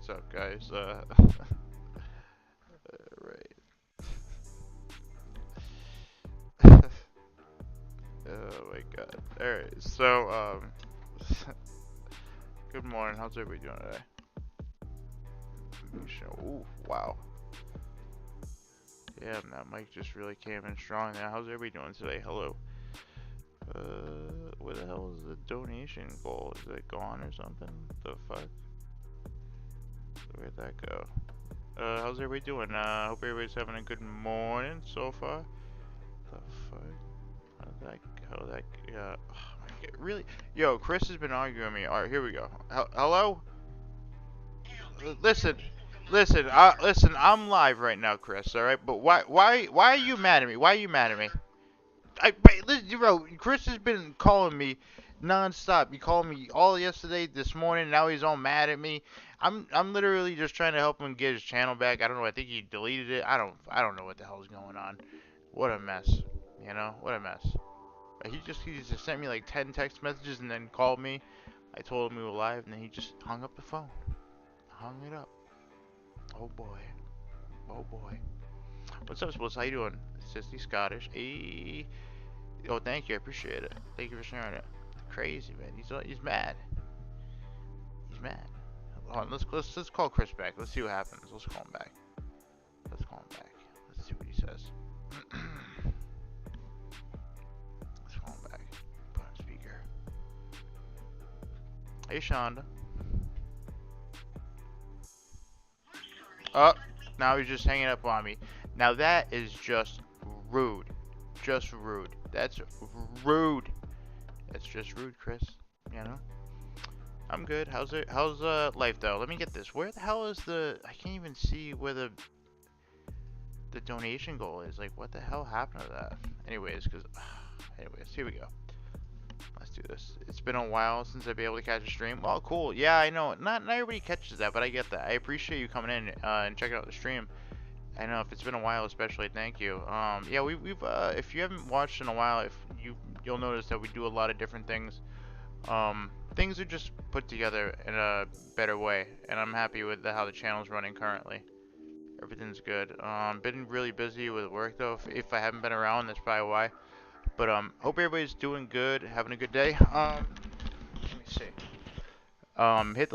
What's up, guys? Right. Oh my god. Alright, so, good morning. How's everybody doing today? Ooh, wow. Yeah, that mic just really came in strong there. How's everybody doing today? Hello. Where the hell is the donation goal? Is it gone or something? The fuck? Where'd that go? How's everybody doing? Hope everybody's having a good morning so far. The fuck? How that, oh my god, really? Yo, Chris has been arguing with me. Alright, here we go. Hello? Listen, listen, I'm live right now, Chris, alright? But why are you mad at me? Why are you mad at me? Listen, bro, Chris has been calling me non-stop. He called me all yesterday, this morning, now he's all mad at me. I'm literally just trying to help him get his channel back. I don't know, I think he deleted it. I don't know what the hell's going on. What a mess. You know, what a mess. He just sent me like 10 text messages and then called me. I told him we were live and then he just hung up the phone. Hung it up. Oh boy. Oh boy. What's up, Splits? How you doing? Sissy Scottish. Hey. Oh, thank you. I appreciate it. Thank you for sharing it. Crazy, man. He's mad. He's mad. Hold on, let's call Chris back. Let's see what happens. Let's call him back. Let's call him back. Let's see what he says. Let's call him back. Put on speaker. Hey, Shonda. Oh, now he's just hanging up on me. Now that is just rude. Just rude. That's rude. That's just rude, Chris. You know? I'm good. How's life though? Let me get this. Where the hell is I can't even see where the donation goal is. Like, what the hell happened to that? Anyways, here we go. Let's do this. It's been a while since I've been able to catch a stream. Well, cool. Yeah, I know. Not everybody catches that, but I get that. I appreciate you coming in and checking out the stream. I know if it's been a while, especially, thank you. Yeah, we've if you haven't watched in a while, you'll notice that we do a lot of different things. Things are just put together in a better way, and I'm happy with how the channel's running currently. Everything's good. Been really busy with work though. If I haven't been around, that's probably why. But hope everybody's doing good, having a good day. Let me see. Hit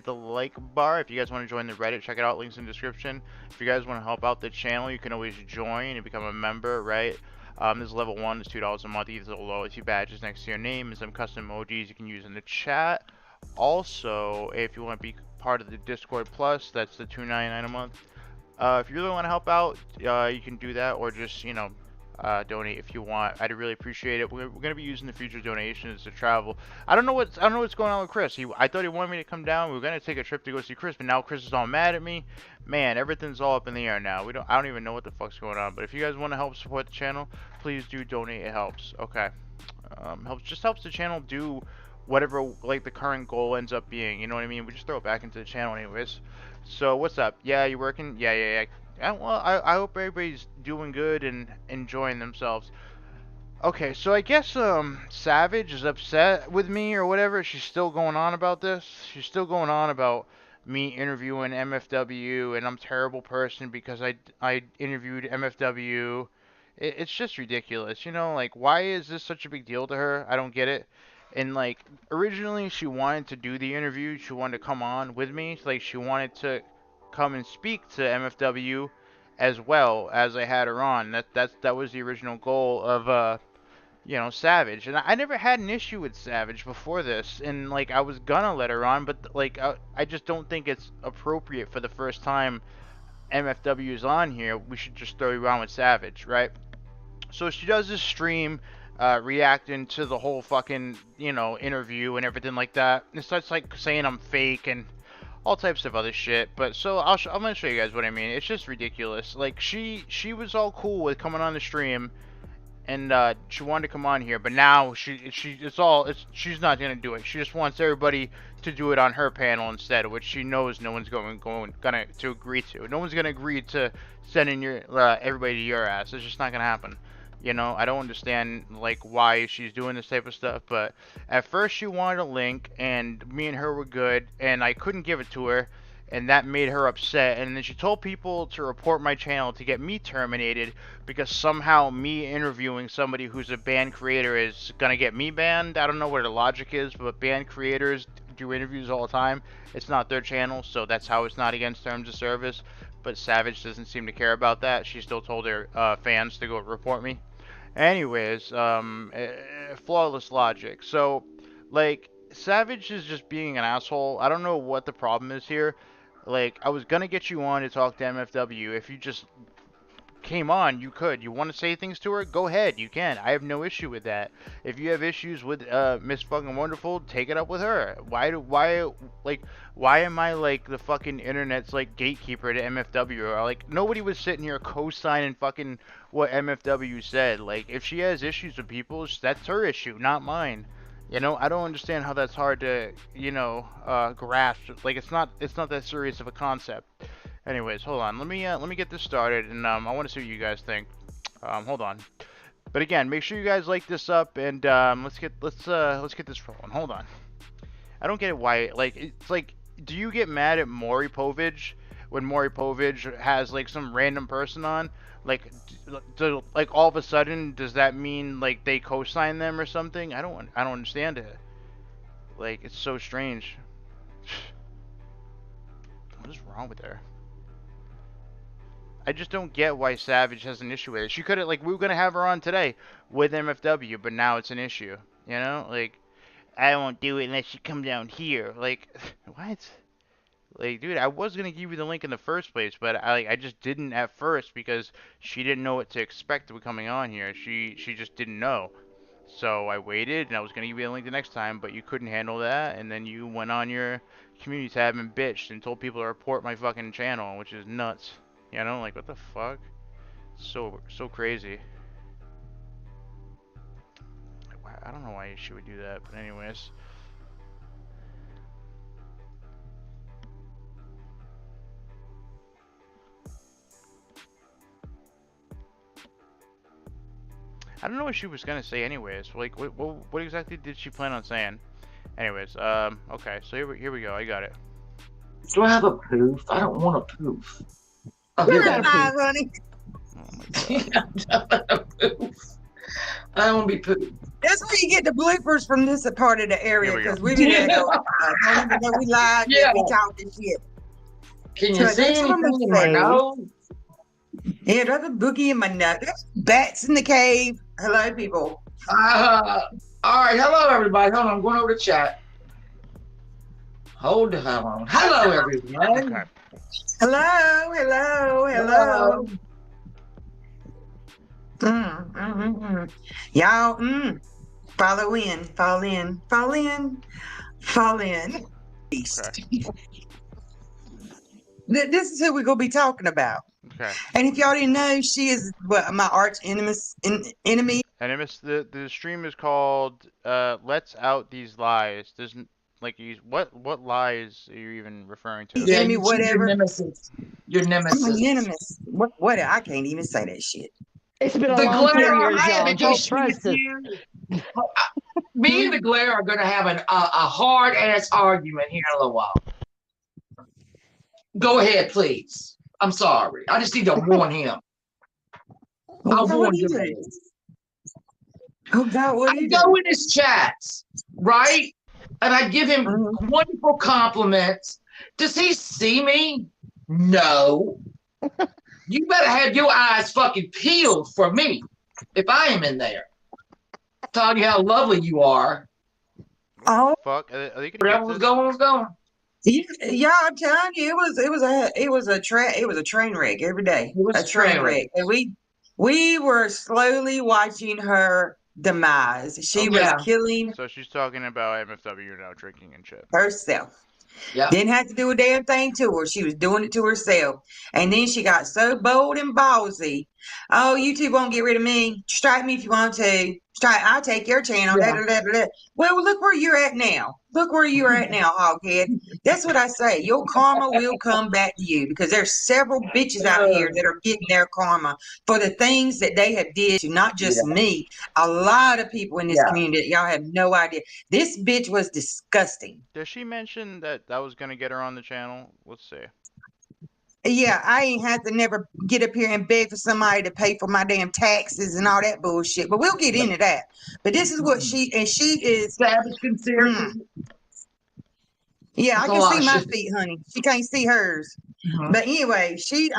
the like bar if you guys want to join the Reddit. Check it out, links in the description. If you guys want to help out the channel, you can always join and become a member, right? This is level 1, it's $2 a month. These are the loyalty badges next to your name and some custom emojis you can use in the chat. Also, if you want to be part of the Discord Plus, that's the $2.99 a month. If you really want to help out, you can do that, or just, you know, donate if you want. I'd really appreciate it. We're gonna be using the future donations to travel. I don't know what's going on with Chris. I thought he wanted me to come down. We were gonna take a trip to go see Chris, but now Chris is all mad at me. Man, everything's all up in the air now. I don't even know what the fuck's going on. But if you guys want to help support the channel, please do donate. It helps. Okay. Helps the channel do whatever like the current goal ends up being. You know what I mean? We just throw it back into the channel anyways. So what's up? Yeah, you working? Yeah. Yeah, well, I hope everybody's doing good and enjoying themselves. Okay, so I guess Savage is upset with me or whatever. She's still going on about this. She's still going on about me interviewing MFW and I'm a terrible person because I interviewed MFW. It's just ridiculous, you know? Like, why is this such a big deal to her? I don't get it. And like, originally she wanted to do the interview. She wanted to come on with me. Like, she wanted to come and speak to MFW as well as I had her on. That was the original goal of you know, Savage. And I never had an issue with Savage before this, and like I was gonna let her on, but like I just don't think it's appropriate for the first time MFW is on here. We should just throw you on with Savage, right? So she does this stream reacting to the whole fucking, you know, interview and everything like that. And starts like saying I'm fake and all types of other shit. But so I'm gonna show you guys what I mean. It's just ridiculous. Like she was all cool with coming on the stream, and she wanted to come on here, but now she's not gonna do it. She just wants everybody to do it on her panel instead, which she knows no one's gonna to agree to. No one's gonna agree to sending your everybody to your ass. It's just not gonna happen. You know, I don't understand like why she's doing this type of stuff, but at first she wanted a link and me and her were good and I couldn't give it to her and that made her upset. And then she told people to report my channel to get me terminated because somehow me interviewing somebody who's a banned creator is gonna get me banned. I don't know what the logic is, but banned creators do interviews all the time. It's not their channel, so that's how it's not against terms of service. But Savage doesn't seem to care about that. She still told her fans to go report me. Anyways, flawless logic. So, like, Savage is just being an asshole. I don't know what the problem is here. Like, I was gonna get you on to talk to MFW. If you just came on, you could. You want to say things to her? Go ahead, you can. I have no issue with that. If you have issues with Miss Fucking Wonderful, take it up with her. Why am I like the fucking internet's like gatekeeper to MFW? Or, like, nobody was sitting here co-signing fucking what MFW said. Like, if she has issues with people, that's her issue, not mine. You know, I don't understand how that's hard to, grasp. Like, it's not that serious of a concept. Anyways, hold on. Let me get this started, and I want to see what you guys think. Hold on. But again, make sure you guys like this up, and let's get this rolling. Hold on. I don't get it why. Like, it's like, do you get mad at Maury Povich when Maury Povich has like some random person on? Like, like all of a sudden, does that mean like they co-sign them or something? I don't understand it. Like, it's so strange. What is wrong with her? I just don't get why Savage has an issue with it. She could have, like, we were gonna have her on today with MFW, but now it's an issue. You know, like, I won't do it unless you come down here. Like, what? Like, dude, I was gonna give you the link in the first place, but I just didn't at first because she didn't know what to expect with coming on here. She just didn't know. So I waited, and I was gonna give you the link the next time, but you couldn't handle that, and then you went on your community tab and bitched and told people to report my fucking channel, which is nuts. You know, like, what the fuck? So crazy. I don't know why she would do that, but anyways. I don't know what she was gonna say anyways. Like, what exactly did she plan on saying? Anyways, okay, so here we go. I got it. Do I have a poof? I don't want a poof. Oh, You're not honey. Oh my god. I don't want to be pooped. That's where you get the bloopers from this part of the area because we didn't go. Don't even know we live. Yeah. We talking shit. Can you see anything in my nose? Yeah, there's a boogie in my nose. There's bats in the cave. Hello, people. All right. Hello, everybody. Hold on. I'm going over to chat. Hold on. Hello, everyone. Okay. Hello. Y'all, fall in. Okay. This is who we're gonna be talking about. Okay. And if y'all didn't know, she is my arch enemy. And the stream is called "Let's Out These Lies." Doesn't like you. What lies are you even referring to? Yeah, enemy, whatever. Your nemesis. I'm a nemesis. What? I can't even say that shit. It's been a long 2 years, y'all. Don't trust it. Me and the Glare are going to have a hard ass argument here in a little while. Go ahead, please. I'm sorry. I just need to warn him. I'll warn you. Oh God, what I go in his chats, right? And I give him wonderful compliments. Does he see me? No. You better have your eyes fucking peeled for me if I am in there. Telling you how lovely you are. Oh fuck! Are they gonna Whatever was going. Yeah, I'm telling you, it was a train wreck every day. It was a train wreck, and we were slowly watching her demise. She was killing. So she's talking about MFW now drinking and shit. Herself. Yeah. Didn't have to do a damn thing to her. She was doing it to herself. And then she got so bold and ballsy Oh, YouTube won't get rid of me. Strike me if you want to. I'll take your channel. Yeah. Da, da, da, da, da. Well, look where you're at now. Look where you're at now, hoghead. That's what I say. Your karma will come back to you because there's several bitches out here that are getting their karma for the things that they have did to not just me, a lot of people in this community. Y'all have no idea. This bitch was disgusting. Does she mention that was going to get her on the channel? Let's see. Yeah, I ain't had to never get up here and beg for somebody to pay for my damn taxes and all that bullshit. But we'll get into that. But this is what she is. Savage conspiracy. Yeah, I can see my feet, honey. She can't see hers. But anyway, she's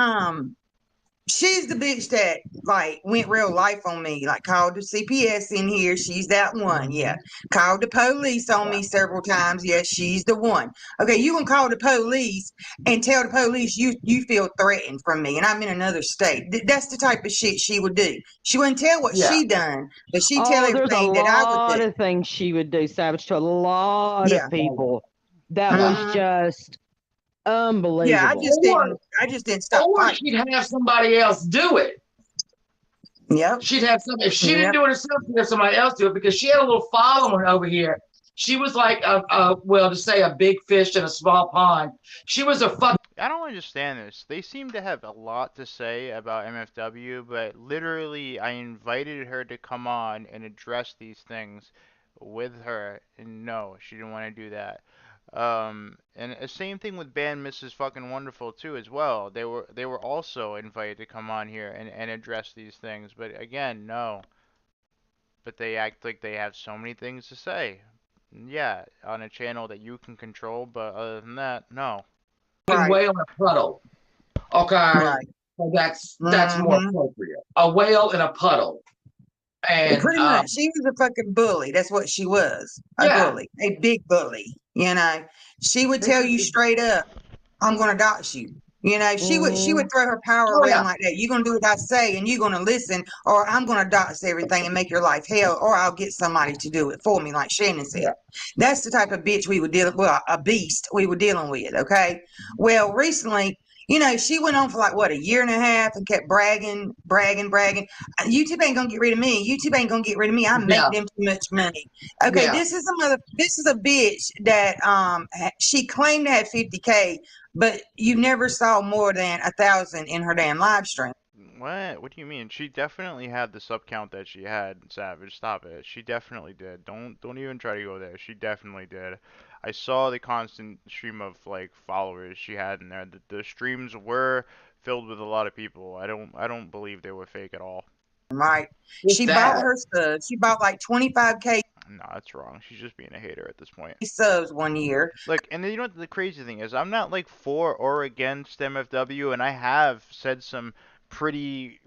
the bitch that like went real life on me, like called the CPS in here. She's that one. Yeah. Called the police on me several times. Yeah, she's the one. Okay, you can call the police and tell the police you feel threatened from me and I'm in another state. That's the type of shit she would do. She wouldn't tell what she done, but she tell everything that I would do. There's a lot of things she would do, Savage, to a lot of people. That was just unbelievable. Yeah, I just didn't stop fighting. She'd have somebody else do it. Yep. She'd have if she didn't do it herself, she'd have somebody else do it because she had a little following over here. She was like well, to say a big fish in a small pond. She was a fuck. I don't understand this. They seem to have a lot to say about MFW, but literally I invited her to come on and address these things with her, and no, she didn't want to do that. And the same thing with band Mrs. Fucking Wonderful too as well. They were also invited to come on here and address these things, but again, no. But they act like they have so many things to say. Yeah, on a channel that you can control, but other than that, no. Whale in a puddle. Okay. Right. So that's more appropriate. A whale in a puddle. And pretty much, she was a fucking bully. That's what she was. A bully. A big bully. You know, she would tell you straight up, I'm going to dox you. You know, she would throw her power around like that. You're going to do what I say and you're going to listen, or I'm going to dox everything and make your life hell, or I'll get somebody to do it for me, like Shannon said. That's the type of bitch we were dealing with, a beast we were dealing with, okay? Well, recently, you know, she went on for like, what, a year and a half and kept bragging. YouTube ain't going to get rid of me. YouTube ain't going to get rid of me. I make them too much money. Okay, this is a bitch that she claimed to have 50K, but you never saw more than 1,000 in her damn live stream. What? What do you mean? She definitely had the sub count that she had, Savage. Stop it. She definitely did. Don't even try to go there. She definitely did. I saw the constant stream of like followers she had in there. The streams were filled with a lot of people. I don't believe they were fake at all. Right. She bought her subs. She bought like 25K. No, that's wrong. She's just being a hater at this point. Subs 1 year. Look, and you know what the crazy thing is? I'm not like for or against MFW, and I have said some pretty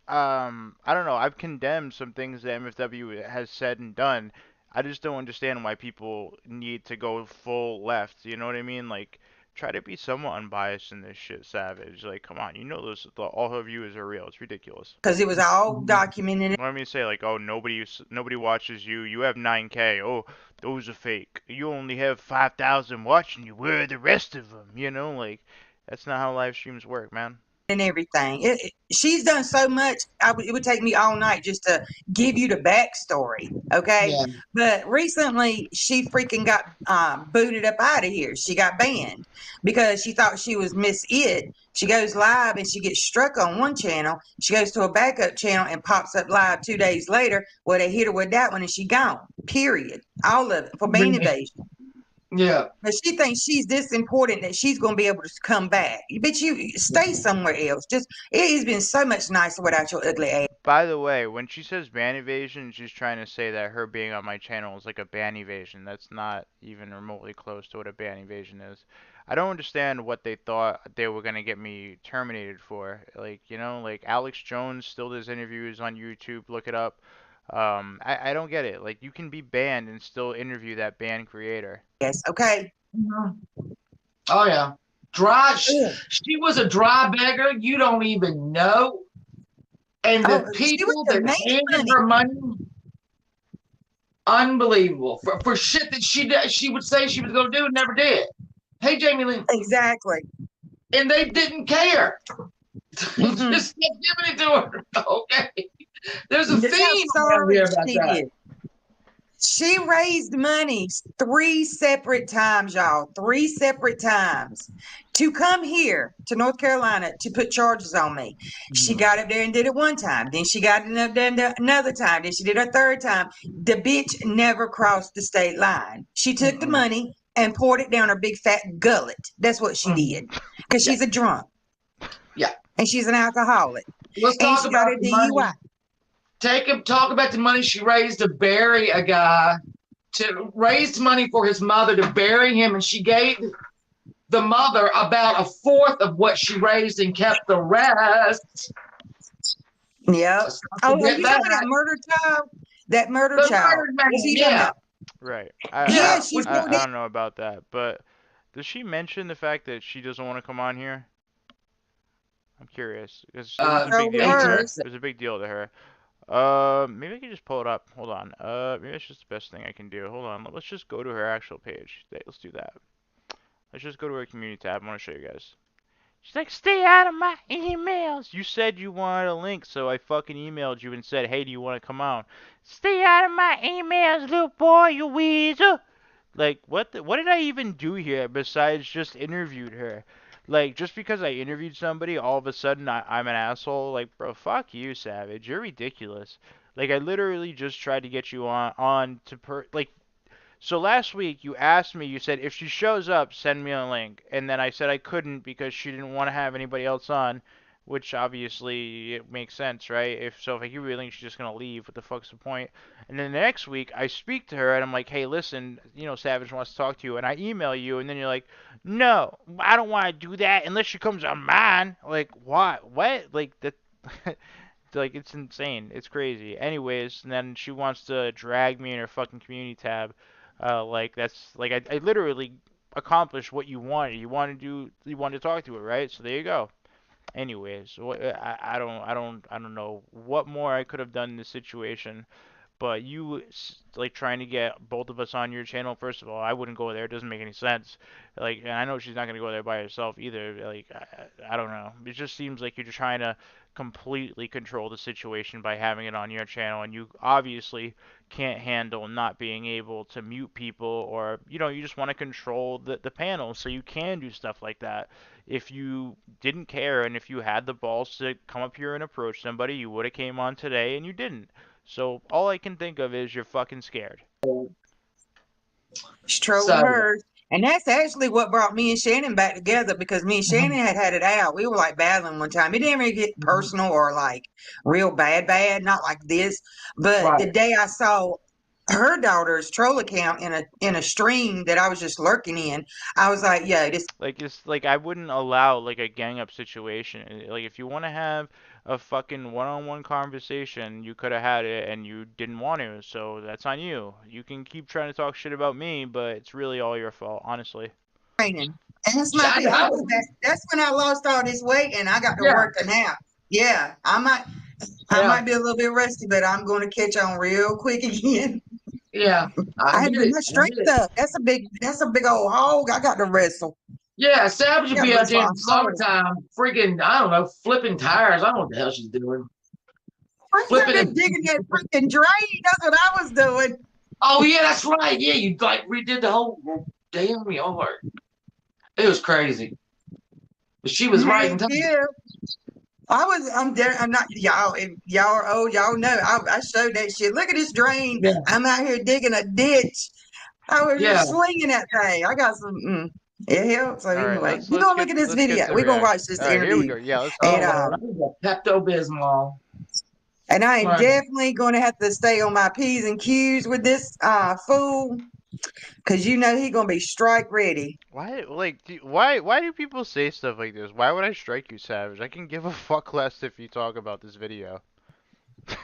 I don't know, I've condemned some things that MFW has said and done. I just don't understand why people need to go full left. You know what I mean? Like, try to be somewhat unbiased in this shit, Savage. Like, come on, you know all her viewers are real. It's ridiculous. Because it was all documented. Let me say, like, oh, nobody watches you. You have 9K. Oh, those are fake. You only have 5,000 watching you. Where are the rest of them? You know, like, that's not how live streams work, man. And everything. She's done so much. It would take me all night just to give you the backstory. Okay. Yeah. But recently she freaking got booted up out of here. She got banned because she thought she was Miss It. She goes live and she gets struck on one channel. She goes to a backup channel and pops up live 2 days later. Well, they hit her with that one and she gone. Period. All of it for ban evasion. Yeah. But she thinks she's this important that she's going to be able to come back. But you stay somewhere else. Just, it has been so much nicer without your ugly ass. By the way, when she says ban evasion, she's trying to say that her being on my channel is like a ban evasion. That's not even remotely close to what a ban evasion is. I don't understand what they thought they were going to get me terminated for. Like, you know, like Alex Jones still does interviews on YouTube. Look it up. I don't get it. Like, you can be banned and still interview that banned creator. Yes, okay. Oh, yeah. She was a dry beggar. You don't even know. And the people that handed her money, unbelievable. For shit that she would say she was going to do and never did. Hey, Jamie Lynn. Exactly. And they didn't care. Just kept giving it to her. Okay. There's a That's how theme around sorry here about she that. is. She raised money 3 separate times, y'all. 3 separate times to come here to North Carolina to put charges on me. She got up there and did it one time. Then she got up there another time. Then she did a third time. The bitch never crossed the state line. She took the money and poured it down her big fat gullet. That's what she did. Because she's a drunk. Yeah. And she's an alcoholic. Let's And talk she about got a the money. DUI. Talk about the money she raised to bury a guy, to raise money for his mother to bury him, and she gave the mother about a fourth of what she raised and kept the rest. Yep. Oh, are you talking about that that. murder child? That murder The child. murdered man, What's he talking yeah. about? Right. Yeah, she's I doing it. don't know about that, but does she mention the fact that she doesn't want to come on here? I'm curious because it was a big deal to her. It was a big deal to her. Maybe I can just pull it up. Hold on. Maybe that's just the best thing I can do. Hold on. Let's just go to her actual page. Let's do that. Let's just go to her community tab. I want to show you guys. She's like, stay out of my emails. You said you wanted a link, so I fucking emailed you and said, hey, do you want to come on? Stay out of my emails, little boy, you weasel. Like, what did I even do here besides just interviewed her? Like, just because I interviewed somebody, all of a sudden I'm an asshole? Like, bro, fuck you, Savage. You're ridiculous. Like, I literally just tried to get you on to like, so last week you asked me, you said, if she shows up, send me a link. And then I said I couldn't because she didn't want to have anybody else on, which obviously it makes sense, right? If I give you a link, she's just going to leave. What the fuck's the point? And then the next week I speak to her and I'm like, hey, listen, Savage wants to talk to you. And I email you and then you're like, no, I don't want to do that unless she comes on mine. Like, what? What? Like, that... Like, it's insane. It's crazy. Anyways, and then she wants to drag me in her fucking community tab. Like, that's like I literally accomplished what you wanted. You wanted to talk to her, right? So there you go. Anyways, I don't know what more I could have done in this situation. But you like trying to get both of us on your channel. First of all, I wouldn't go there. It doesn't make any sense. Like, and I know she's not gonna go there by herself either. Like, I don't know. It just seems like you're just trying to completely control the situation by having it on your channel, and you obviously can't handle not being able to mute people, or you just want to control the panel, so you can do stuff like that. If you didn't care and if you had the balls to come up here and approach somebody, you would have came on today, and you didn't. So all I can think of is you're fucking scared. She's trolling hers. And that's actually what brought me and Shannon back together, because me and Shannon had it out. We were like battling one time. It didn't really get personal or like real bad, not like this. But the day I saw her daughter's troll account in a stream that I was just lurking in, I was like, yeah, this. Like, it's like I wouldn't allow like a gang up situation. Like, if you want to have a fucking one-on-one conversation, you could have had it and you didn't want to, so that's on you. You can keep trying to talk shit about me, but it's really all your fault, honestly. And that's my thing. That's when I lost all this weight and I got to work now. Yeah, I might be a little bit rusty, but I'm going to catch on real quick again. Yeah, I had to get my strength up. That's a big old hog. I got to wrestle. Yeah, Savage would be out there in the summertime, freaking, I don't know, flipping tires. I don't know what the hell she's doing. Flipping digging that freaking drain. That's what I was doing. Oh yeah, that's right. Yeah, you like redid the whole damn yard. It was crazy. But she was right in time. Yeah. I'm not, y'all, if y'all are old, y'all know, I showed that shit. Look at this drain. Yeah. I'm out here digging a ditch. I was just swinging that thing. I got some, it helps. So anyway, we're going to look at this video. We're going to watch this interview. Here we go. Yeah, let's go. Pepto-Bismol. And I am definitely going to have to stay on my P's and Q's with this fool. Cause he gonna be strike ready. Why, like, why do people say stuff like this? Why would I strike you, Savage? I can give a fuck less if you talk about this video. You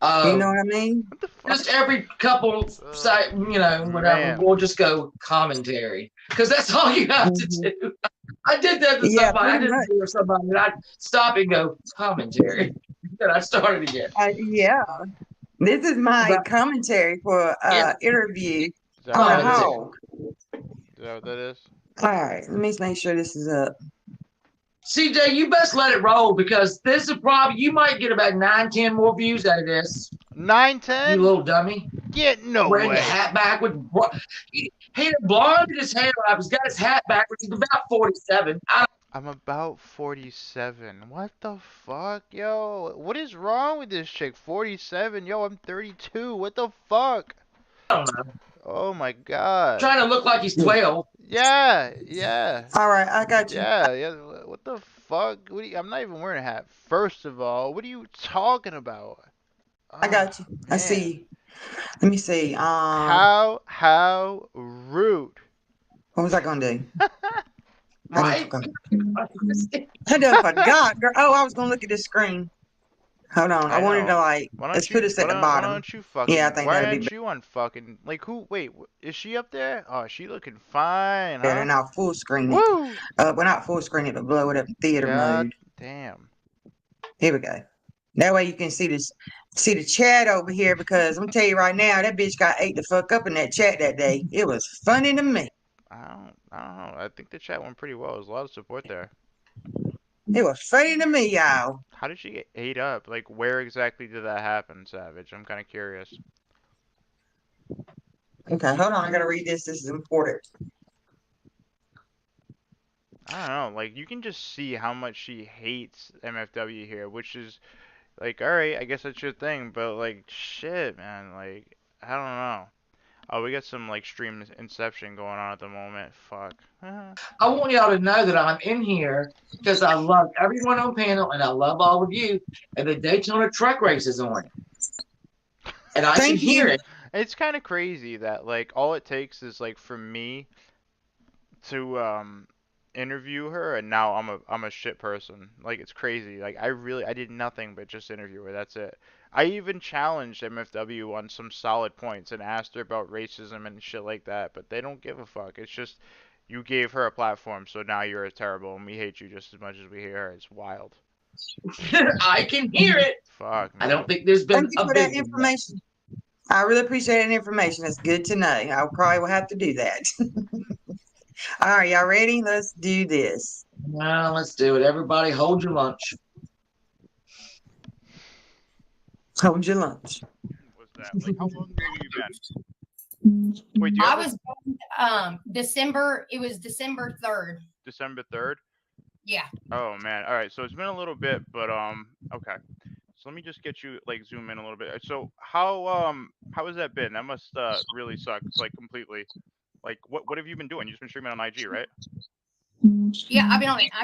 know what I mean? What the fuck? Just every couple, whatever. Man. We'll just go commentary, because that's all you have to do. I did that to somebody. I didn't do it to somebody, and I'd stop and go commentary. Then I started again. Yeah, this is my commentary for interview. On a hog. Is that what that is? All right, let me make sure this is up. CJ, you best let it roll because this is probably you might get about 9, 10 more views out of this. 9, 10? You little dummy. Get no Wearing way. the hat backwards. He blonded his hair up. He's got his hat backwards. He's about 47. I'm about 47. What the fuck, yo? What is wrong with this chick? 47? Yo, I'm 32. What the fuck? I don't know. Oh my god. Trying to look like he's 12. Yeah, yeah. All right, I got you. Yeah, yeah. What the fuck? I'm not even wearing a hat. First of all, what are you talking about? I got you. I see you. Let me see. How rude. What was I gonna do? Right? I done forgot, girl. Oh, I was gonna look at this screen. Hold on. I wanted to like. Let's put us at the bottom. Why don't you fucking? Yeah, I think why that'd be aren't you on fucking? Like who? Wait, is she up there? Oh, she looking fine, huh? better. And I'll full screen it. Woo! Well, not full screen it, but blow it up in theater God mode. damn. Here we go. That way you can see this. See the chat over here because I'm gonna tell you right now, that bitch got ate the fuck up in that chat that day. It was funny to me. I don't know. I think the chat went pretty well. There's a lot of support there. It was funny to me, y'all. How did she get ate up? Like, where exactly did that happen, Savage? I'm kind of curious. Okay, hold on. I gotta read this. This is important. I don't know. Like, you can just see how much she hates MFW here, which is, like, alright, I guess that's your thing, but, like, shit, man. Like, I don't know. Oh, we got some, like, stream inception going on at the moment. Fuck. I want y'all to know that I'm in here because I love everyone on panel and I love all of you. And the Daytona truck race is on. And I can hear it. It's kind of crazy that, like, all it takes is, like, for me to, interview her, and now I'm a shit person. Like, it's crazy. Like, I did nothing but just interview her. That's it. I even challenged MFW on some solid points and asked her about racism and shit like that, but they don't give a fuck. It's just you gave her a platform, so now you're terrible, and we hate you just as much as we hate her. It's wild. I can hear it. Fuck, man. I don't think there's been Thank you for that information. I really appreciate that information. That's good to know. I probably will have to do that. All right, y'all ready? Let's do this. Well, let's do it. Everybody hold your lunch. Hold your lunch. What's that? Like, how long have you been? Wait, do you I was born, December. It was December 3rd. December 3rd? Yeah. Oh man. All right. So it's been a little bit, but okay. So let me just get you like zoom in a little bit. So how has that been? That must really suck. Like completely. Like what have you been doing? You've been streaming on IG, right? Yeah, I've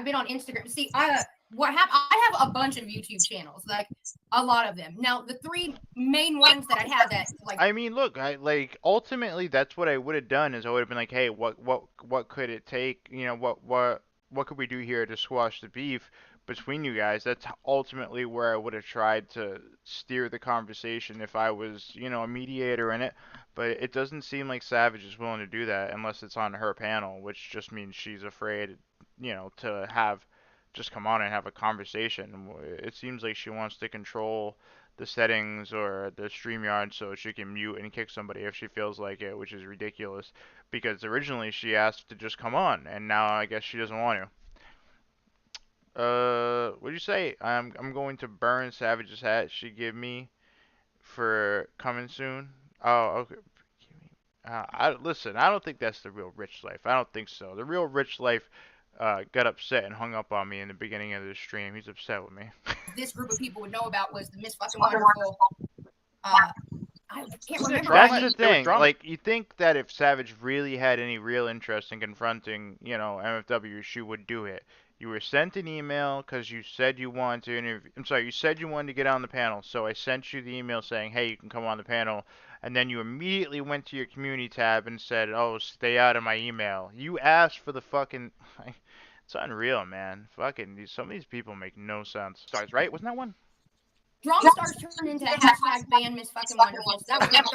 been on Instagram. See, what happened? I have a bunch of YouTube channels, like a lot of them. Now, the three main ones that I have that like. I mean, look, I like ultimately that's what I would have done is I would have been like, hey, what could it take? You know, what could we do here to squash the beef between you guys? That's ultimately where I would have tried to steer the conversation if I was, you know, a mediator in it. But it doesn't seem like Savage is willing to do that unless it's on her panel, which just means she's afraid, you know, to just come on and have a conversation. It seems like she wants to control the settings or the StreamYard so she can mute and kick somebody if she feels like it, which is ridiculous because originally she asked to just come on and now I guess she doesn't want to. What'd you say? I'm going to burn Savage's hat she gave me for coming soon. Oh, okay. Listen, I don't think that's the real Richlife. I don't think so. The real Richlife got upset and hung up on me in the beginning of the stream. He's upset with me. This group of people would know about was the Miss Fucking Wonderful. I can't remember. That's the thing. Like, you think that if Savage really had any real interest in confronting, you know, MFW, she would do it. You were sent an email because you said you wanted to interview. I'm sorry, you said you wanted to get on the panel. So I sent you the email saying, hey, you can come on the panel. And then you immediately went to your community tab and said, oh, stay out of my email. You asked for the fucking... It's unreal, man. Fucking, some of these people make no sense. Stars, right? Wasn't that one? Drama stars turned into hashtag ban Miss Fucking Wonderful. So that was never.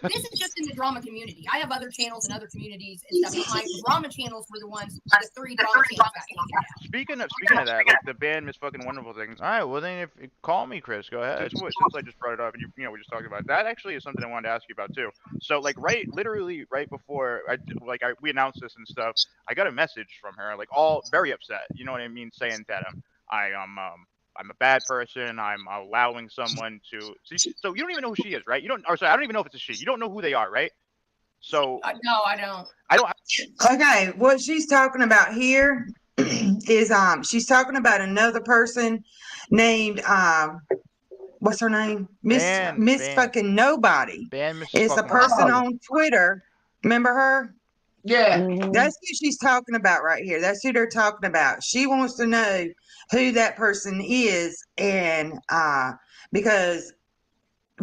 This is just in the drama community. I have other channels and other communities and stuff. My drama channels were the ones, the three drama channels got taken down. speaking of that, like the band Miss Fucking Wonderful things. All right, well then, call me, Chris. Go ahead. Since I just brought it up, and we just talked about it, that actually is something I wanted to ask you about too. So like literally right before we announced this and stuff, I got a message from her, like all very upset. You know what I mean, saying that I'm a bad person. I'm allowing someone to. So you don't even know who she is, right? You don't. Or sorry, I don't even know if it's a she. You don't know who they are, right? So no, I don't. Okay, what she's talking about here is she's talking about another person named what's her name? Miss Fucking Nobody. It's a person on Twitter. Remember her? Yeah. That's who she's talking about right here. That's who they're talking about. She wants to know who that person is, and because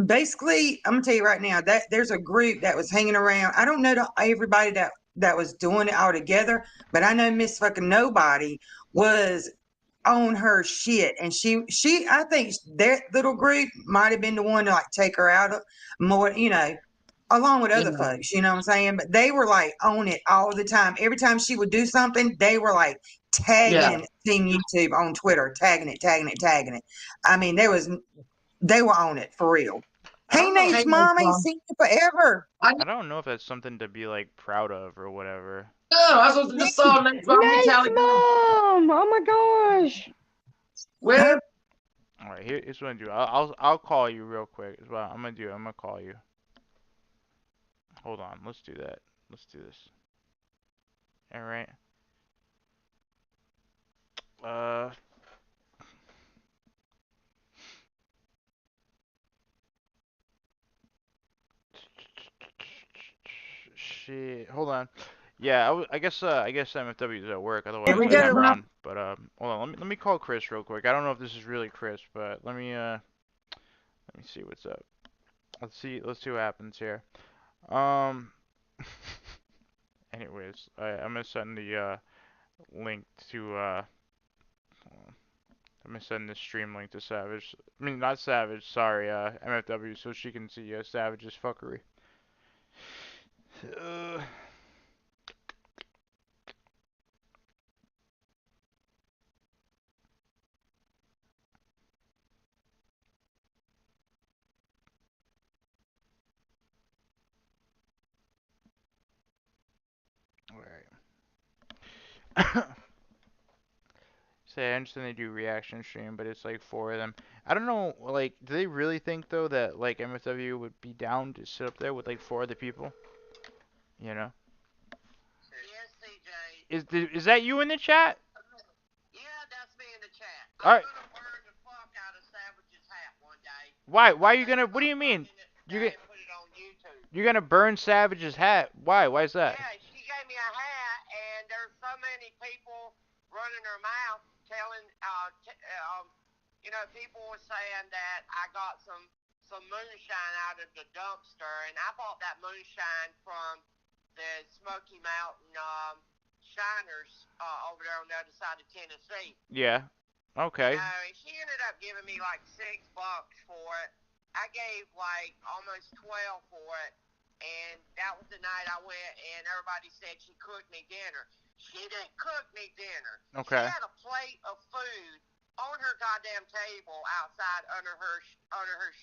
basically, I'm gonna tell you right now that there's a group that was hanging around. I don't know everybody that was doing it all together, but I know Miss Fucking Nobody was on her shit, and she I think that little group might have been the one to like take her out of more, along with other folks, you know what I'm saying? But they were like on it all the time. Every time she would do something, they were like tagging Team YouTube on Twitter, tagging it. I mean, they were on it for real. Hey, Nate's mom, ain't seen you forever. I don't know if that's something to be like proud of or whatever. No, I was supposed to just saw Nate's mom. Oh my gosh. Where? All right, here's what I'm gonna do. I'll call you real quick. Is what I'm gonna do. I'm gonna call you. Hold on. Let's do that. Let's do this. All right. Shit. Hold on. Yeah, I guess MFW is at work. Otherwise, we go. around. But hold on. Let me call Chris real quick. I don't know if this is really Chris, but let me see what's up. Let's see what happens here. Anyways, I'm gonna send the link to I'm gonna send this stream link to Savage. I mean, not Savage. Sorry, MFW, so she can see Savage's fuckery. Alright. Say, I understand they do reaction stream, but it's like 4 of them. I don't know, like, do they really think, though, that, like, MFW would be down to sit up there with, like, 4 other people? You know? Yes, CJ. Is that you in the chat? Yeah, that's me in the chat. Alright. I'm gonna burn the fuck out of Savage's hat one day. Why are you gonna, what do you mean? You're gonna burn Savage's hat? Why? Why is that? Yeah, she gave me a hat, and there's so many people running their mouth telling, people were saying that I got some moonshine out of the dumpster, and I bought that moonshine from the Smoky Mountain Shiners over there on the other side of Tennessee. Yeah. Okay. She ended up giving me like $6 for it. I gave like almost 12 for it, and that was the night I went, and everybody said she cooked me dinner. She didn't cook me dinner. Okay. She had a plate of food on her goddamn table outside under her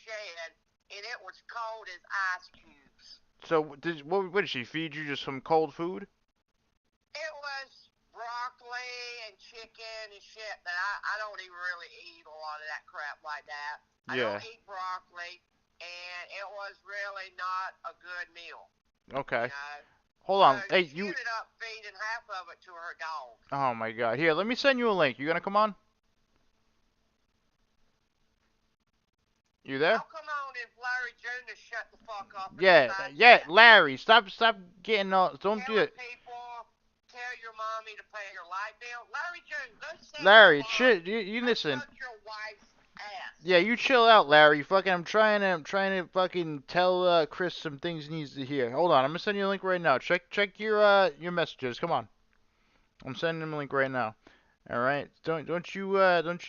shed, and it was cold as ice cubes. So what did she feed you? Just some cold food? It was broccoli and chicken and shit, but I don't even really eat a lot of that crap like that. I don't eat broccoli, and it was really not a good meal. Okay. You know? Hold on. So Hey, she ended up feeding half of it to her dog. Oh my god. Here, let me send you a link. You gonna come on? You there? I'll come on if Larry Jr. shut the fuck up. Yeah, Larry, stop getting all, don't do it. Tell your mommy to pay your light bill. Larry Jr., Larry, shit, you listen. Your wife's ass. Yeah, you chill out, Larry. Fucking, I'm trying to fucking tell Chris some things he needs to hear. Hold on, I'm gonna send you a link right now. Check your messages. Come on. I'm sending him a link right now. All right, don't you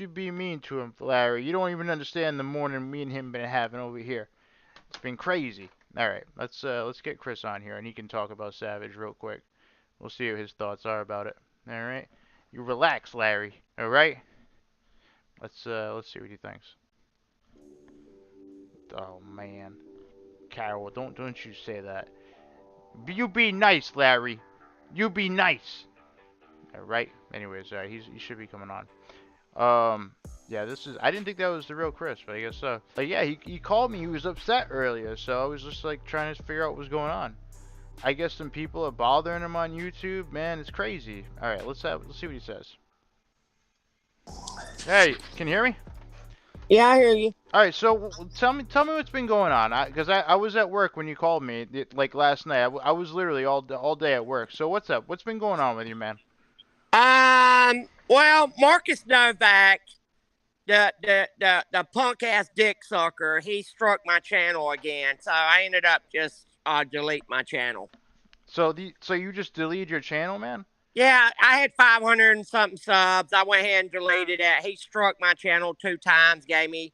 be mean to him, Larry. You don't even understand the morning me and him been having over here. It's been crazy. All right, let's get Chris on here and he can talk about Savage real quick. We'll see what his thoughts are about it. All right, You relax, Larry. All right. Let's see what he thinks. Oh man, Carol, don't you say that. You be nice, Larry. You be nice. All right. Anyways, he should be coming on. Yeah, this is. I didn't think that was the real Chris, but I guess so. But yeah, he called me. He was upset earlier, so I was just like trying to figure out what was going on. I guess some people are bothering him on YouTube. Man, it's crazy. All right, let's see what he says. Hey, can you hear me? Yeah, I hear you. All right, so tell me what's been going on. Because I was at work when you called me, like last night. I was literally all day at work. So what's up? What's been going on with you, man? Well, Marcus Novak, the punk ass dick sucker, he struck my channel again. So I ended up just delete my channel. So you just deleted your channel, man? Yeah, I had 500 and something subs. I went ahead and deleted it. He struck my channel 2 times, gave me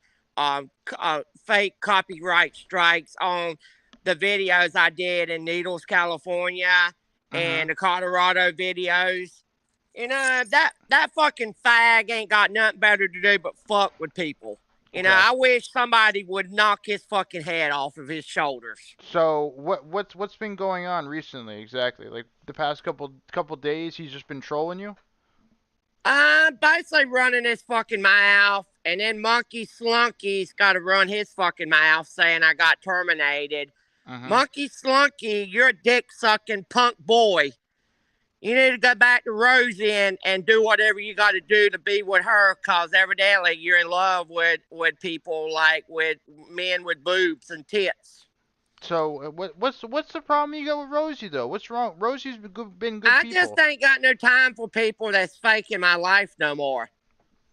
fake copyright strikes on the videos I did in Needles, California, and the Colorado videos. You know, that fucking fag ain't got nothing better to do but fuck with people. You know, I wish somebody would knock his fucking head off of his shoulders. So what's been going on recently exactly? Like the past couple days, he's just been trolling you? Basically running his fucking mouth, and then Monkey Slunky's got to run his fucking mouth saying I got terminated. Monkey Slunky, you're a dick-sucking punk boy. You need to go back to Rosie and do whatever you got to do to be with her, because evidently you're in love with people like with men with boobs and tits. So what's the problem you got with Rosie though? What's wrong? Rosie's been good people. I just ain't got no time for people that's faking my life no more.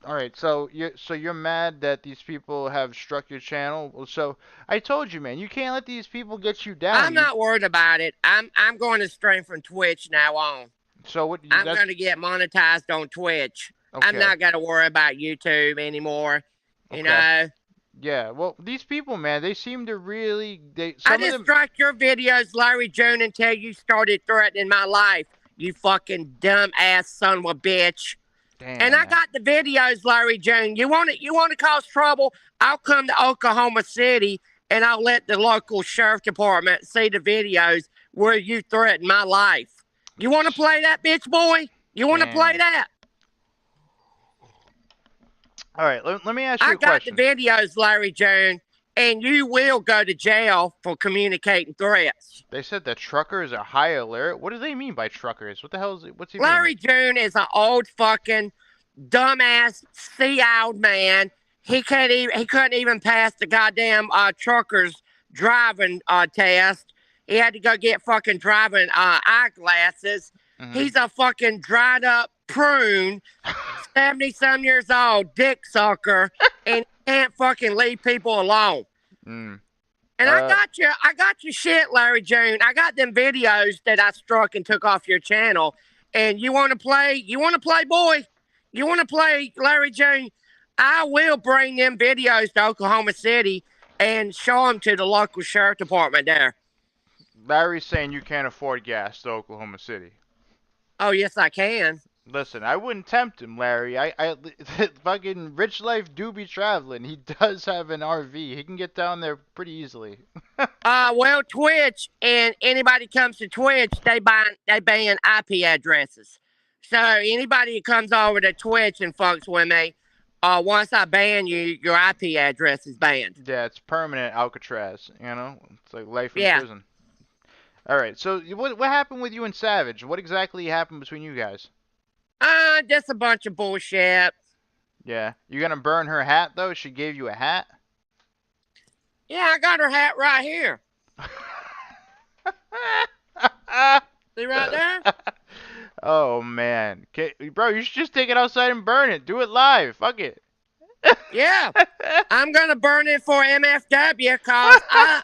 All right, so you're mad that these people have struck your channel. So I told you, man, you can't let these people get you down. I'm not worried about it. I'm going to stream from Twitch now on. So I'm going to get monetized on Twitch. Okay. I'm not going to worry about YouTube anymore. You know. Yeah, well, these people, man, they seem to really. I just struck your videos, Larry June, until you started threatening my life. You fucking dumb ass son of a bitch. Damn, and I got the videos, Larry June. You want to cause trouble? I'll come to Oklahoma City and I'll let the local sheriff department see the videos where you threaten my life. You want to play that, bitch boy? You want to play that? All right, let me ask you a question. I got the videos, Larry June, and you will go to jail for communicating threats. They said that truckers are high alert. What do they mean by truckers? What the hell is it? What's he mean? Larry June is an old fucking dumbass, sea-owled man. He couldn't even pass the goddamn truckers driving test. He had to go get fucking driving eyeglasses. He's a fucking dried up prune, 70-some years old, dick sucker, and can't fucking leave people alone. And I got your shit, Larry June. I got them videos that I struck and took off your channel. And you want to play? You want to play, boy? You want to play, Larry June? I will bring them videos to Oklahoma City and show them to the local sheriff department there. Larry's saying you can't afford gas to Oklahoma City. Oh, yes, I can. Listen, I wouldn't tempt him, Larry. I fucking Richlife do be traveling. He does have an RV. He can get down there pretty easily. Well, Twitch, and anybody comes to Twitch, they ban IP addresses. So anybody who comes over to Twitch and fucks with me, once I ban you, your IP address is banned. Yeah, it's permanent Alcatraz. You know, it's like life in prison. All right. So what happened with you and Savage? What exactly happened between you guys? Just a bunch of bullshit. Yeah. You gonna burn her hat though? She gave you a hat? Yeah, I got her hat right here. See right there? Oh man. Bro, you should just take it outside and burn it. Do it live. Fuck it. Yeah. I'm gonna burn it for MFW cause I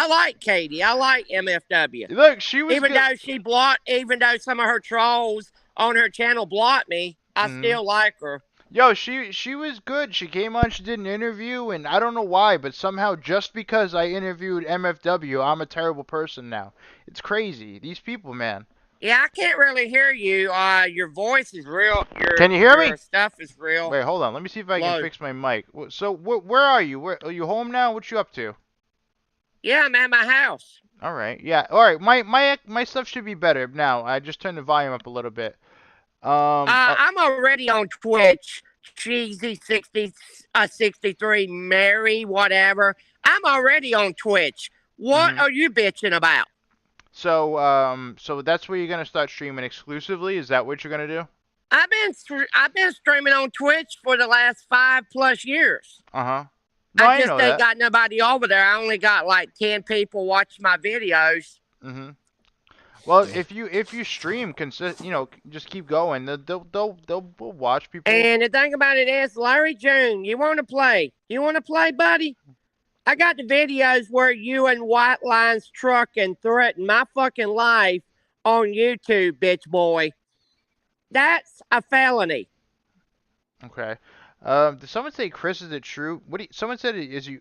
like Katie. I like MFW. Look, she was even though some of her trolls on her channel blocked me, I still like her. Yo, she was good. She came on, she did an interview, and I don't know why, but somehow just because I interviewed MFW, I'm a terrible person now. It's crazy. These people, man. Yeah, I can't really hear you. Your voice is real. Can you hear me? Your stuff is real. Wait, hold on. Let me see if I low. can fix my mic. So, where are you? Where are you home now? What you up to? Yeah, I'm at my house. All right. Yeah. All right. My stuff should be better now. I just turned the volume up a little bit. I'm already on Twitch. Cheesy 63 Mary, whatever. I'm already on Twitch. What are you bitching about? So, so that's where you're gonna start streaming exclusively? Is that what you're gonna do? I've been streaming on Twitch for the last 5+ years. No, I just ain't got nobody over there. I only got like 10 people watching my videos. Well, if you stream just keep going. They'll watch people. And the thing about it is, Larry June, you want to play? You want to play, buddy? I got the videos where you and White Line's truck and threaten my fucking life on YouTube, bitch boy. That's a felony. Okay. Did someone say, Chris, is it true? Someone said, is you...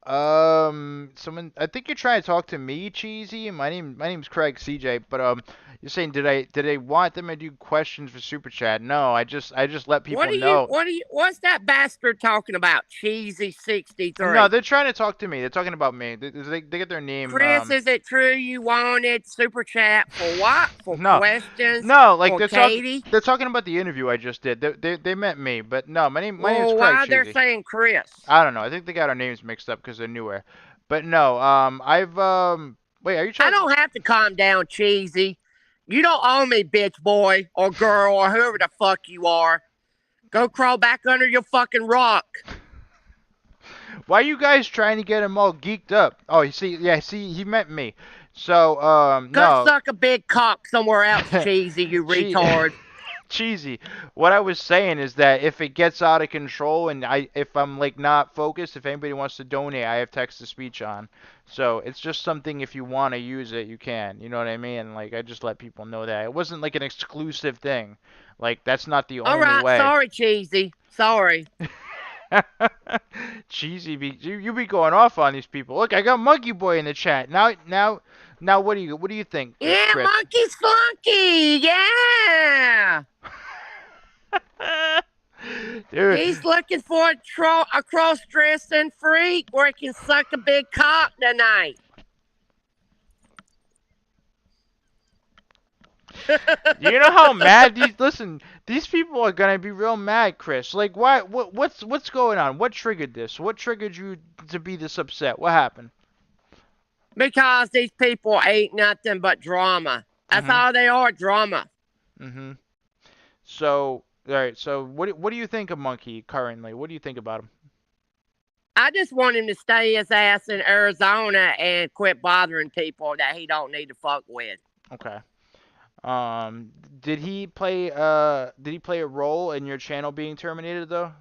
Someone, I think you're trying to talk to me, Cheesy. My name's Craig CJ, but you're saying did I want them to do questions for Super Chat? No, I just let people know. What's that bastard talking about? Cheesy 63. No, they're trying to talk to me. They're talking about me. They get their name. Chris, is it true you wanted Super Chat for what? For questions? No, like they're talking about the interview I just did. They meant me, but no, my name's Craig. Why Cheesy. they're saying Chris? I don't know. I think they got our names mixed up because they're newer. But no, wait, are you trying? I don't have to calm down, Cheesy. You don't own me, bitch boy or girl or whoever the fuck you are. Go crawl back under your fucking rock. Why are you guys trying to get him all geeked up? Oh, you see, he meant me. So, Go suck a big cock somewhere else, Cheesy, you retard. Cheesy. What I was saying is that if it gets out of control and if I'm like not focused, if anybody wants to donate, I have text to speech on. So it's just something, if you want to use it, you can. You know what I mean? Like, I just let people know that. It wasn't like an exclusive thing. Like, that's not the only way. All right, sorry, Cheesy. Sorry. Cheesy, you be going off on these people. Look, I got Monkey Boy in the chat. Now what do you think? Yeah, Chris? Monkey Slunky. Yeah. Dude. He's looking for a cross-dressing freak where he can suck a big cock tonight. You know how mad these people are gonna be real mad, Chris. Like, why? What's going on? What triggered this? What triggered you to be this upset? What happened? Because these people ain't nothing but drama. That's all they are, drama. So, all right. So, what do you think of Monkey currently? What do you think about him? I just want him to stay his ass in Arizona and quit bothering people that he don't need to fuck with. Okay. Did he play a role in your channel being terminated though?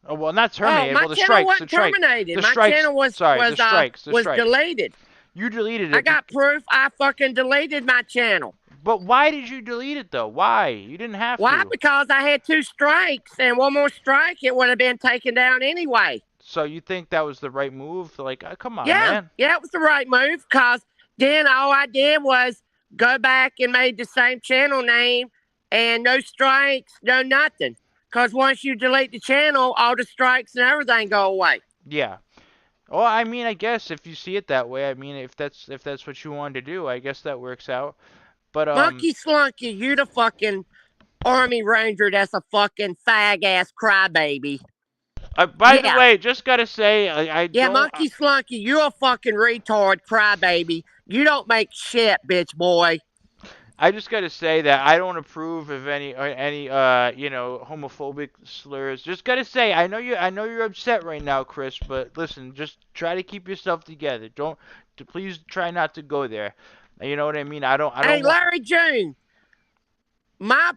Oh, well, not terminated. My well, channel wasn't terminated. My channel was deleted. You deleted it. I got proof. I fucking deleted my channel. But why did you delete it though? Why? You didn't have to. Why? Because I had 2 strikes, and one more strike, it would have been taken down anyway. So you think that was the right move? Like, come on, man. Yeah, it was the right move, because then all I did was go back and made the same channel name, and no strikes, no nothing. Because once you delete the channel, all the strikes and everything go away. Yeah. Well, I mean, I guess if you see it that way, I mean, if that's what you wanted to do, I guess that works out. But Monkey Slunky, you the fucking Army Ranger that's a fucking fag-ass crybaby. By the way, just gotta say, Monkey Slunky, you a fucking retard crybaby. You don't make shit, bitch boy. I just gotta say that I don't approve of any homophobic slurs. Just gotta say, I know you're upset right now, Chris, but listen, just try to keep yourself together. Please try not to go there. You know what I mean? Hey, Larry June, my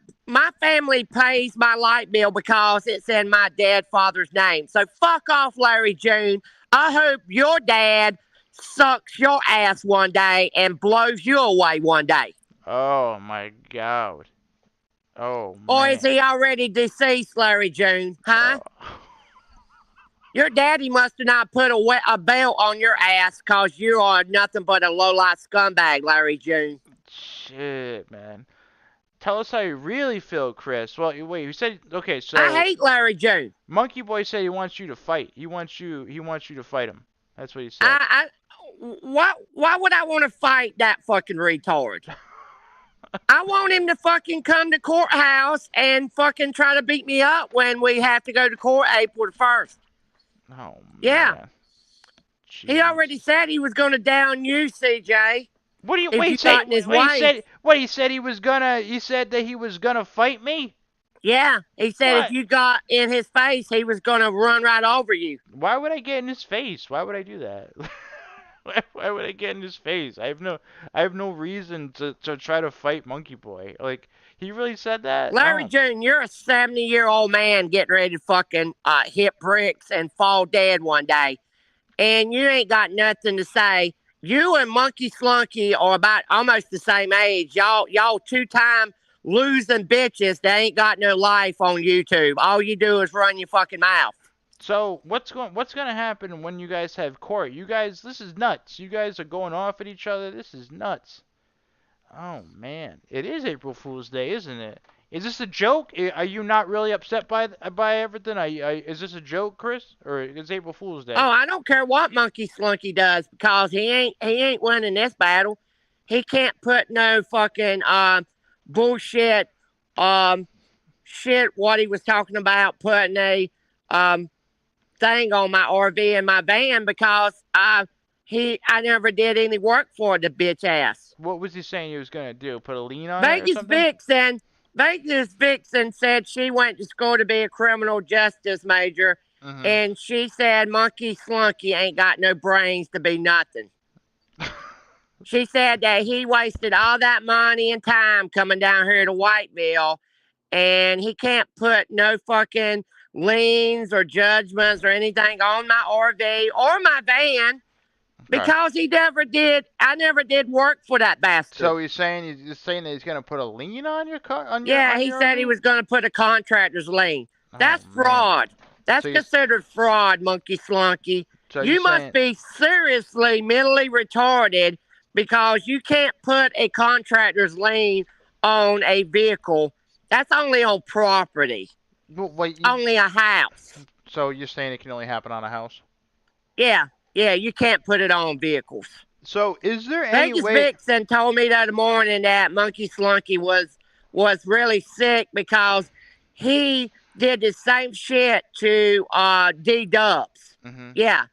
family pays my light bill because it's in my father's name. So fuck off, Larry June. I hope your dad sucks your ass one day and blows you away one day. Oh my God. Oh man. Or is he already deceased, Larry June? Huh? Oh. Your daddy must have not put a belt on your ass because you are nothing but a low-life scumbag, Larry June. shit, man. Tell us how you really feel, Chris. Well, wait, you said okay. So I hate Larry June. Monkey Boy said he wants you to fight. He wants you to fight him. That's what he said. Why would I want to fight that fucking retard? I want him to fucking come to courthouse and fucking try to beat me up when we have to go to court April the 1st. Oh, yeah. Man. He already said he was going to down you, CJ. What do you if wait? you Say, got in his wait, way. he said what? He said he was gonna. He said that he was gonna fight me. Yeah, he said What? if you got in his face, he was going to run right over you. Why would I get in his face? Why would I do that? Why would I get in his face? I have no reason to try to fight Monkey Boy. Like, he really said that? Larry Oh. June, you're a 70-year-old man getting ready to fucking hit bricks and fall dead one day. And you ain't got nothing to say. You and Monkey Slunky are about almost the same age. Y'all two-time losing bitches that ain't got no life on YouTube. All you do is run your fucking mouth. So what's gonna happen when you guys have court? You guys, this is nuts. You guys are going off at each other. This is nuts. Oh man, it is April Fool's Day, isn't it? Is this a joke? Are you not really upset by everything? Is this a joke, Chris, or is April Fool's Day? Oh, I don't care what Monkey Slunky does because he ain't winning this battle. He can't put no fucking bullshit shit what he was talking about putting a thing on my RV and my van because I never did any work for the bitch ass. What was he saying he was gonna do? Put a lien on it or Vegas Vixen said she went to school to be a criminal justice major, and she said Monkey Slunky ain't got no brains to be nothing. She said that he wasted all that money and time coming down here to Whiteville, and he can't put no fucking liens or judgments or anything on my RV or my van. Because I never did work for that bastard. So he's saying that he's gonna put a lien on your car? He said he was gonna put a contractor's lien. That's fraud. That's considered fraud, Monkey Slunky. So you must be seriously mentally retarded because you can't put a contractor's lien on a vehicle. That's only on property. Only a house. So you're saying it can only happen on a house? Yeah, you can't put it on vehicles. So is there any Vegas way... Vixen told me the other morning that Monkey Slunky was really sick because he did the same shit to D-Dubs. Yeah.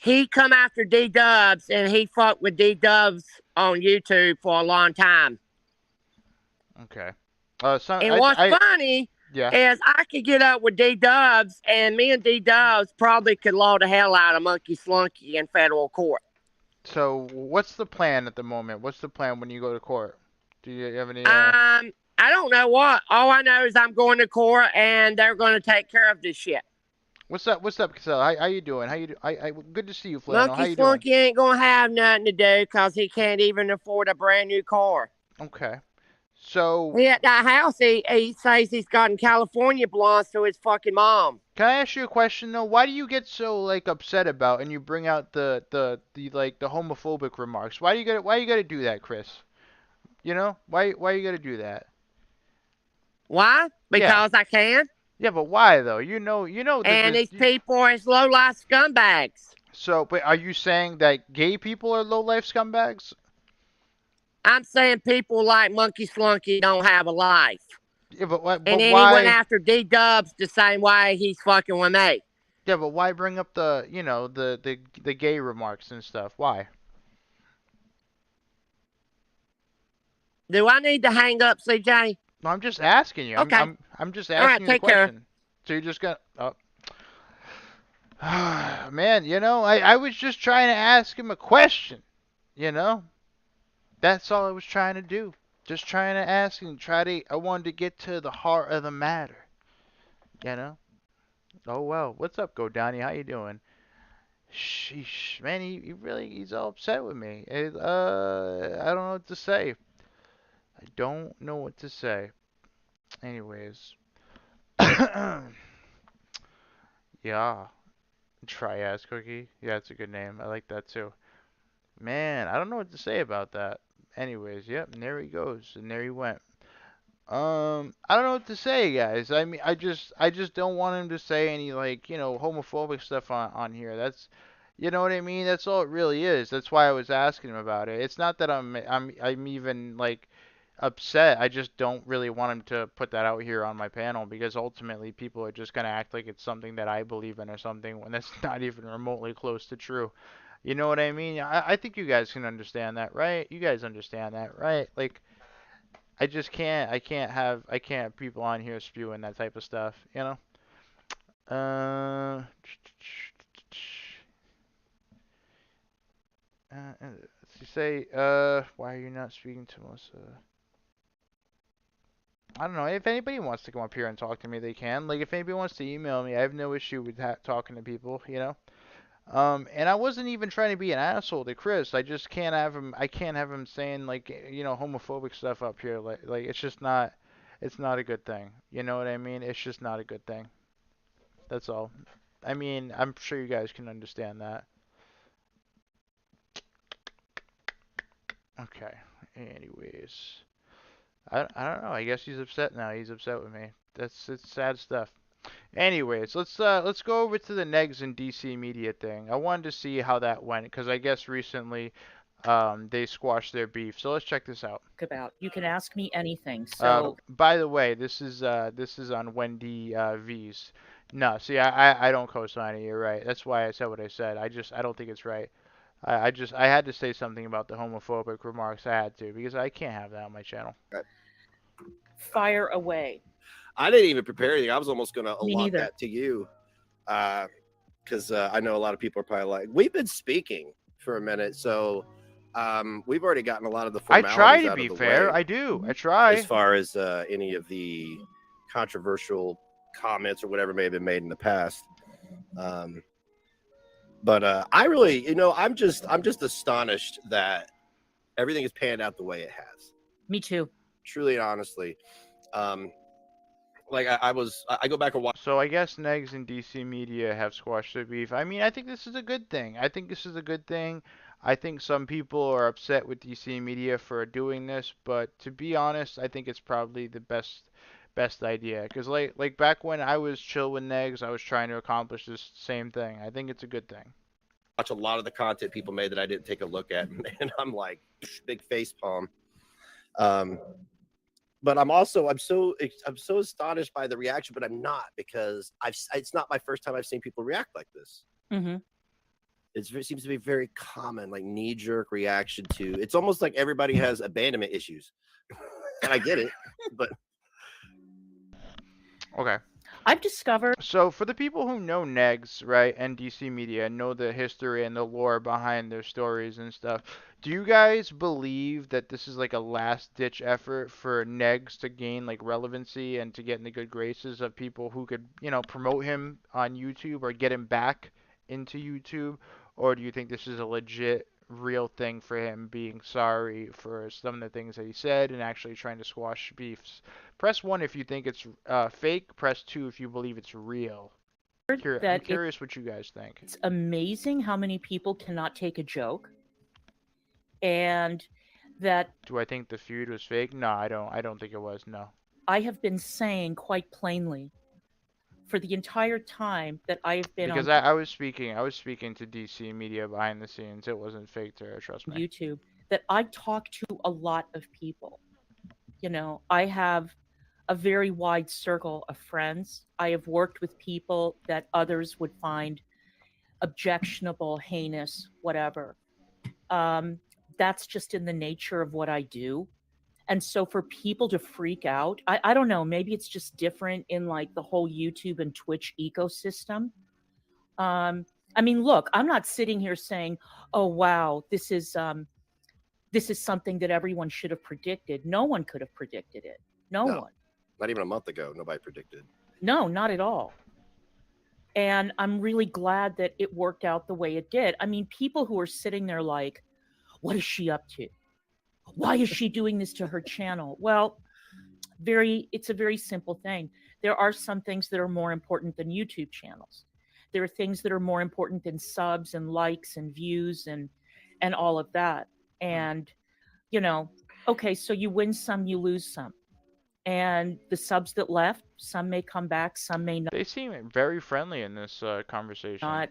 He come after D-Dubs and he fucked with D-Dubs on YouTube for a long time. Okay. What's funny is I could get up with D-Dubs, and me and D-Dubs probably could law the hell out of Monkey Slunky in federal court. So what's the plan at the moment? What's the plan when you go to court? Do you have any... I don't know what. All I know is I'm going to court, and they're going to take care of this shit. What's up, Casella? How you doing? Good to see you, Flannel. How you doing? Monkey Slunky ain't going to have nothing to do because he can't even afford a brand new car. Okay. So that house he says he's got in California belongs to his fucking mom. Can I ask you a question though? Why do you get so upset about and you bring out the homophobic remarks? Why you gotta do that, Chris? You know? Why you gotta do that? Why? Because I can. Yeah, but why though? You know. And these people are low-life scumbags. So, but are you saying that gay people are low-life scumbags? I'm saying people like Monkey Slunky don't have a life. Yeah, but why? And then he went after D-Dubs the same way he's fucking with me. Yeah, but why bring up the gay remarks and stuff? Why? Do I need to hang up, CJ? No, I'm just asking you. Okay. I'm just asking you the question. Care. So you're just gonna... Oh. Man, I was just trying to ask him a question. That's all I was trying to do. Just trying to ask and I wanted to get to the heart of the matter. Oh, well. What's up, Godani? How you doing? Sheesh. Man, he's all upset with me. I don't know what to say. I don't know what to say. Anyways. Yeah. Triaz Cookie. Yeah, it's a good name. I like that too. Man, I don't know what to say about that. Anyways, yep, and there he goes, and there he went. I don't know what to say, guys. I mean, I just don't want him to say any like, homophobic stuff on here. That's, you know what I mean? That's all it really is. That's why I was asking him about it. It's not that I'm even like upset. I just don't really want him to put that out here on my panel because ultimately people are just gonna act like it's something that I believe in or something when that's not even remotely close to true. You know what I mean? I think you guys can understand that, right? You guys understand that, right? Like, I just can't. I can't have people on here spewing that type of stuff. Uh, let's say, why are you not speaking to Melissa? I don't know. If anybody wants to come up here and talk to me, they can. Like, if anybody wants to email me, I have no issue with talking to people. And I wasn't even trying to be an asshole to Chris. I just can't have him. I can't have him saying like homophobic stuff up here. Like it's just not. It's not a good thing. You know what I mean? It's just not a good thing. That's all. I mean, I'm sure you guys can understand that. Okay. Anyways, I don't know. I guess he's upset now. He's upset with me. It's sad stuff. Anyways, let's go over to the Negz and DC Media thing. I wanted to see how that went because I guess recently they squashed their beef. So let's check this out. About you can ask me anything. So by the way, this is on Wendy V's. No, see, I don't co-sign it. You're right. That's why I said what I said. I don't think it's right. I had to say something about the homophobic remarks. I had to because I can't have that on my channel. Fire away. I didn't even prepare anything. I was almost going to allot that to you because I know a lot of people are probably like, we've been speaking for a minute, so we've already gotten a lot of the formalities. I try to out be of the fair. way, I do. I try. as far as any of the controversial comments or whatever may have been made in the past. But I really, I'm just astonished that everything has panned out the way it has. Me too. Truly and honestly. Like I go back and watch. So I guess Negz and DC Media have squashed their beef. I mean, I think this is a good thing. I think some people are upset with DC Media for doing this, but to be honest, I think it's probably the best idea. Because like back when I was chill with Negz, I was trying to accomplish this same thing. I think it's a good thing. Watch a lot of the content people made that I didn't take a look at, and I'm like, big face palm. But I'm so astonished by the reaction, but I'm not, because it's not my first time I've seen people react like this. Mm-hmm. It seems to be very common, like knee-jerk reaction to. It's almost like everybody has abandonment issues, and I get it, but okay. I've discovered. So for the people who know Negz, right, and DC Media, know the history and the lore behind their stories and stuff, do you guys believe that this is like a last-ditch effort for Negz to gain like relevancy and to get in the good graces of people who could, promote him on YouTube or get him back into YouTube? Or do you think this is a legit real thing for him being sorry for some of the things that he said and actually trying to squash beefs? Press 1 if you think it's fake. Press 2 if you believe it's real. I'm curious what you guys think. It's amazing how many people cannot take a joke. And that... Do I think the feud was fake? No, I don't think it was, no. I have been saying quite plainly for the entire time that I have been because on... I was speaking to DC Media behind the scenes. It wasn't fake to her, trust me. YouTube, that I talk to a lot of people. I have a very wide circle of friends. I have worked with people that others would find objectionable, heinous, whatever. That's just in the nature of what I do. And so for people to freak out, I don't know, maybe it's just different in like the whole YouTube and Twitch ecosystem. I mean, look, I'm not sitting here saying, oh, wow, this is something that everyone should have predicted. No one could have predicted it. No one. Not even a month ago, nobody predicted. No, not at all. And I'm really glad that it worked out the way it did. I mean, people who are sitting there like, what is she up to? Why is she doing this to her channel? Well, it's a very simple thing. There are some things that are more important than YouTube channels. There are things that are more important than subs and likes and views and all of that. And Okay, so you win some, you lose some. And the subs that left, some may come back, some may not. They seem very friendly in this conversation. Not.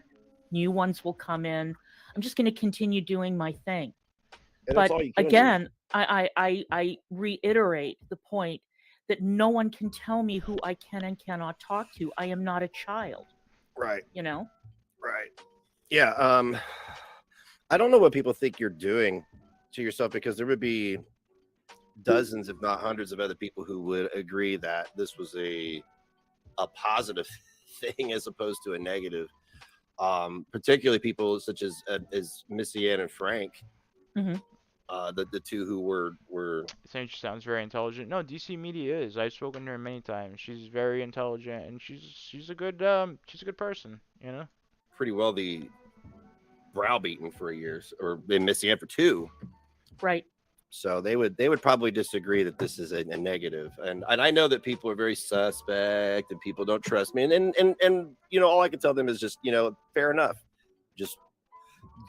New ones will come in. I'm just going to continue doing my thing. And but again, I reiterate the point that no one can tell me who I can and cannot talk to. I am not a child. Right. Right. Yeah. I don't know what people think you're doing to yourself, because there would be dozens, if not hundreds, of other people who would agree that this was a positive thing as opposed to a negative. Particularly people such as Missy Ann and Frank, the two who were. She sounds very intelligent. No, DC Media is. I've spoken to her many times. She's very intelligent, and she's a good person. Pretty well the browbeaten for years, or Missy Ann for 2. Right. So they would probably disagree that this is a negative, and I know that people are very suspect and people don't trust me, and all I can tell them is just fair enough, just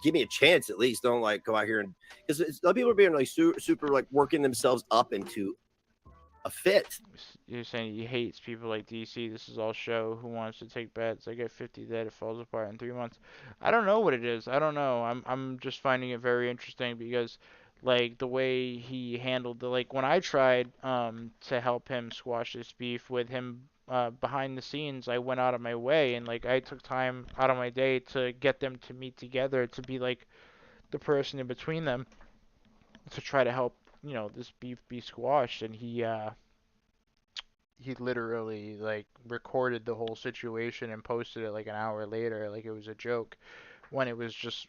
give me a chance at least. Don't go out here and, because a lot of people are being super working themselves up into a fit. You're saying he hates people like DC. This is all show. Who wants to take bets? I get 50 dead. It falls apart in 3 months. I don't know what it is. I don't know. I'm just finding it very interesting because. The way he handled when I tried to help him squash this beef with him behind the scenes, I went out of my way and I took time out of my day to get them to meet together, to be the person in between them to try to help this beef be squashed. And he literally recorded the whole situation and posted it an hour later like it was a joke, when it was just.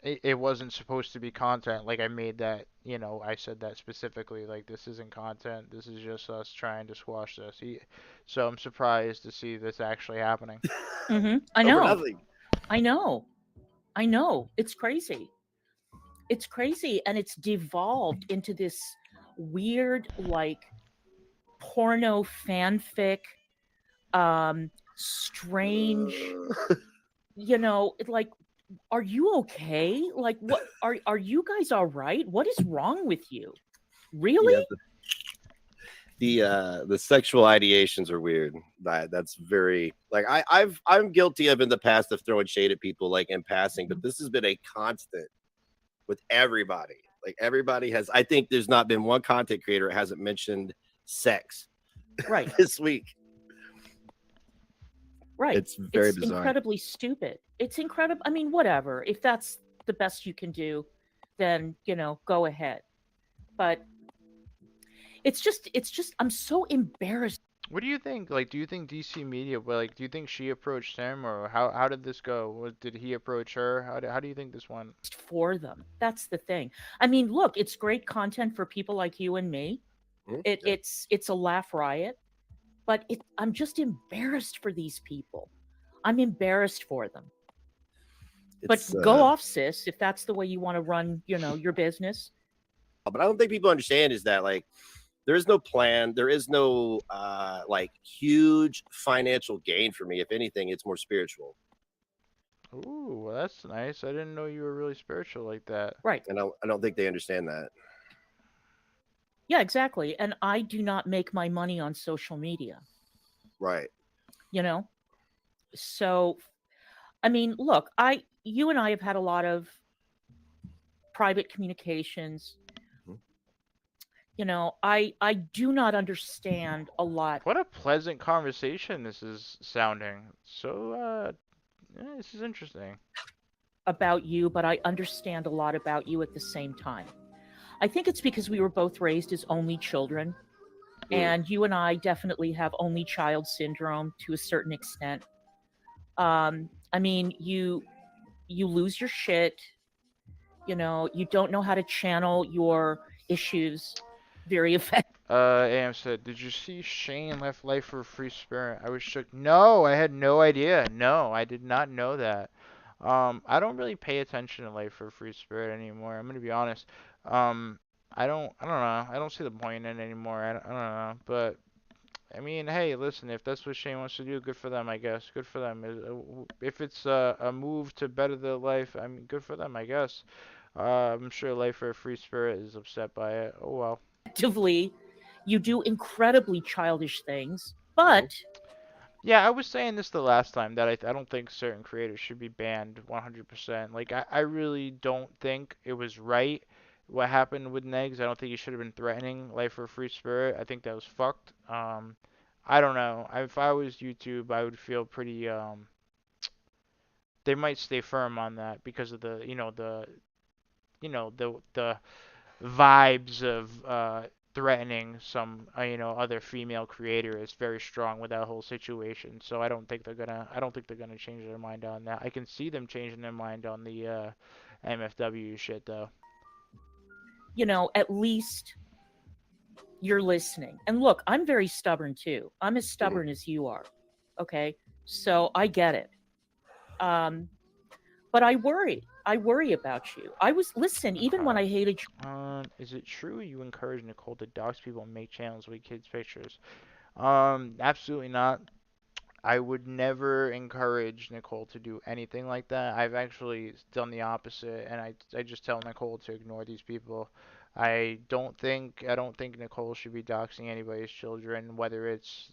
It wasn't supposed to be content. I made that, I said that specifically, this isn't content. This is just us trying to squash this. So I'm surprised to see this actually happening. I know. It's crazy. It's crazy. And it's devolved into this weird, porno fanfic, strange, are you okay? What are you guys all right? What is wrong with you? Really? Yeah, the sexual ideations are weird. That's very I'm guilty of in the past of throwing shade at people in passing, but this has been a constant with everybody. Everybody has. I think there's not been one content creator that hasn't mentioned sex right this week. Right. It's very bizarre. Incredibly stupid. It's incredible. I mean, whatever. If that's the best you can do, then, go ahead. But it's just, I'm so embarrassed. What do you think? Do you think DC Media, do you think she approached him, or how did this go? Did he approach her? How do you think this went? For them. That's the thing. I mean, look, it's great content for people like you and me. It's a laugh riot. But I'm just embarrassed for these people. I'm embarrassed for them. But go off, sis, if that's the way you want to run, your business. But I don't think people understand is that there is no plan. There is no huge financial gain for me. If anything, it's more spiritual. Ooh, well, that's nice. I didn't know you were really spiritual like that. Right. And I don't think they understand that. Yeah, exactly. And I do not make my money on social media. Right. So, I mean, look, you and I have had a lot of private communications. I do not understand a lot. What a pleasant conversation this is sounding. So, this is interesting. About you, but I understand a lot about you at the same time. I think it's because we were both raised as only children, and you and I definitely have only child syndrome to a certain extent. I mean, you lose your shit. You don't know how to channel your issues very effectively. AM said, did you see Shane left Life for a Free Spirit? I was shook. No, I had no idea. No, I did not know that. I don't really pay attention to Life for a Free Spirit anymore. I'm gonna be honest. I don't know. I don't see the point in it anymore. I don't know. But I mean, hey, listen, if that's what Shane wants to do, good for them, I guess. Good for them. If it's a move to better their life, I mean, good for them, I guess. I'm sure Life for a Free Spirit is upset by it. Oh well. Actively, you do incredibly childish things, but yeah, I was saying this the last time that I don't think certain creators should be banned 100%. Like I really don't think it was right what happened with Negz. I don't think he should have been threatening Life for a Free Spirit. I think that was fucked. I don't know. If I was YouTube, I would feel pretty they might stay firm on that because of the the vibes of threatening some other female creator is very strong with that whole situation. So I don't think they're gonna change their mind on that. I can see them changing their mind on the MFW shit though. At least you're listening. And look, I'm very stubborn too. I'm as stubborn as you are. Okay? So I get it. But I worry. I worry about you. Listen, even when I hated you. Is it true you encourage Nicole to dox people and make channels with kids' pictures? Absolutely not. I would never encourage Nicole to do anything like that. I've actually done the opposite, and I just tell Nicole to ignore these people. I don't think Nicole should be doxing anybody's children, whether it's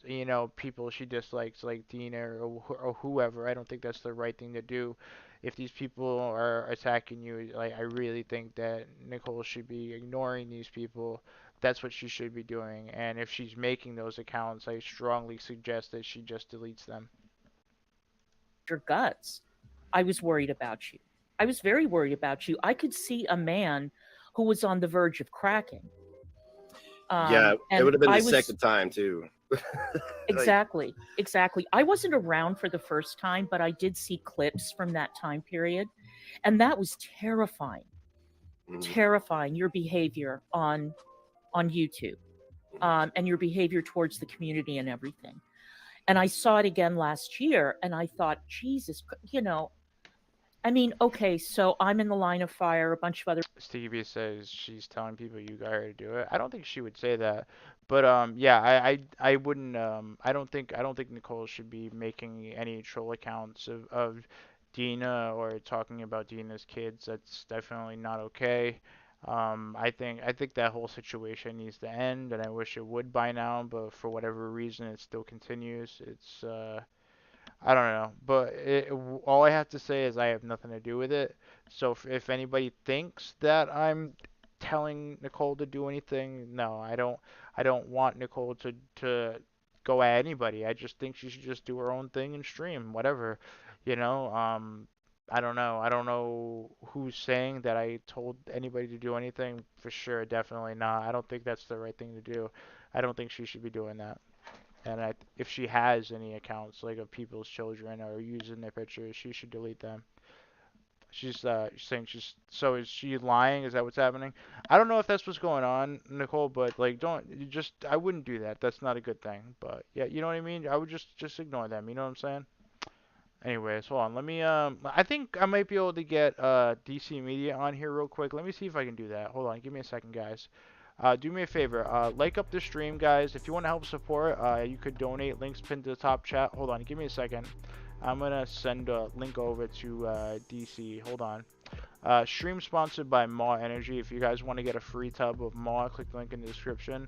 people she dislikes like Dina or whoever. I don't think that's the right thing to do. If these people are attacking you, like I really think that Nicole should be ignoring these people. That's what she should be doing. And if she's making those accounts, I strongly suggest that she just deletes them. your guts. I was worried about you. I was very worried about you. I could see a man who was on the verge of cracking. Yeah, it would have been the second time too. Exactly. I wasn't around for the first time, but I did see clips from that time period, and that was terrifying. Terrifying, your behavior on YouTube, and your behavior towards the community and everything. And I saw it again last year, and I thought, Jesus, I mean, okay, so I'm in the line of fire. A bunch of other Stevie says she's telling people you got her to do it. I don't think she would say that, but yeah, I wouldn't I don't think Nicole should be making any troll accounts of Dina or talking about Dina's kids. That's definitely not okay. I think that whole situation needs to end, and I wish it would by now, but for whatever reason, it still continues. It's I don't know, but all I have to say is I have nothing to do with it. So if anybody thinks that I'm telling Nicole to do anything, no, I don't. I don't want Nicole to go at anybody. I just think she should just do her own thing and stream, whatever, you know. I don't know. I don't know who's saying that I told anybody to do anything. For sure, definitely not. I don't think that's the right thing to do. I don't think she should be doing that. And if she has any accounts like of people's children or using their pictures, she should delete them. She's saying so is she lying? Is that what's happening? I don't know if that's what's going on, Nicole, but like I wouldn't do that. That's not a good thing. But yeah, you know what I mean? I would just ignore them, you know what I'm saying? Anyways, hold on. Let me I think I might be able to get DC Media on here real quick. Let me see if I can do that. Hold on, give me a second, guys. Do me a favor, like up the stream, guys. If you want to help support, you could donate. Links pinned to the top chat. Hold on, give me a second. I'm gonna send a link over to DC. Hold on. Stream sponsored by Maw Energy. If you guys want to get a free tub of Maw, click the link in the description.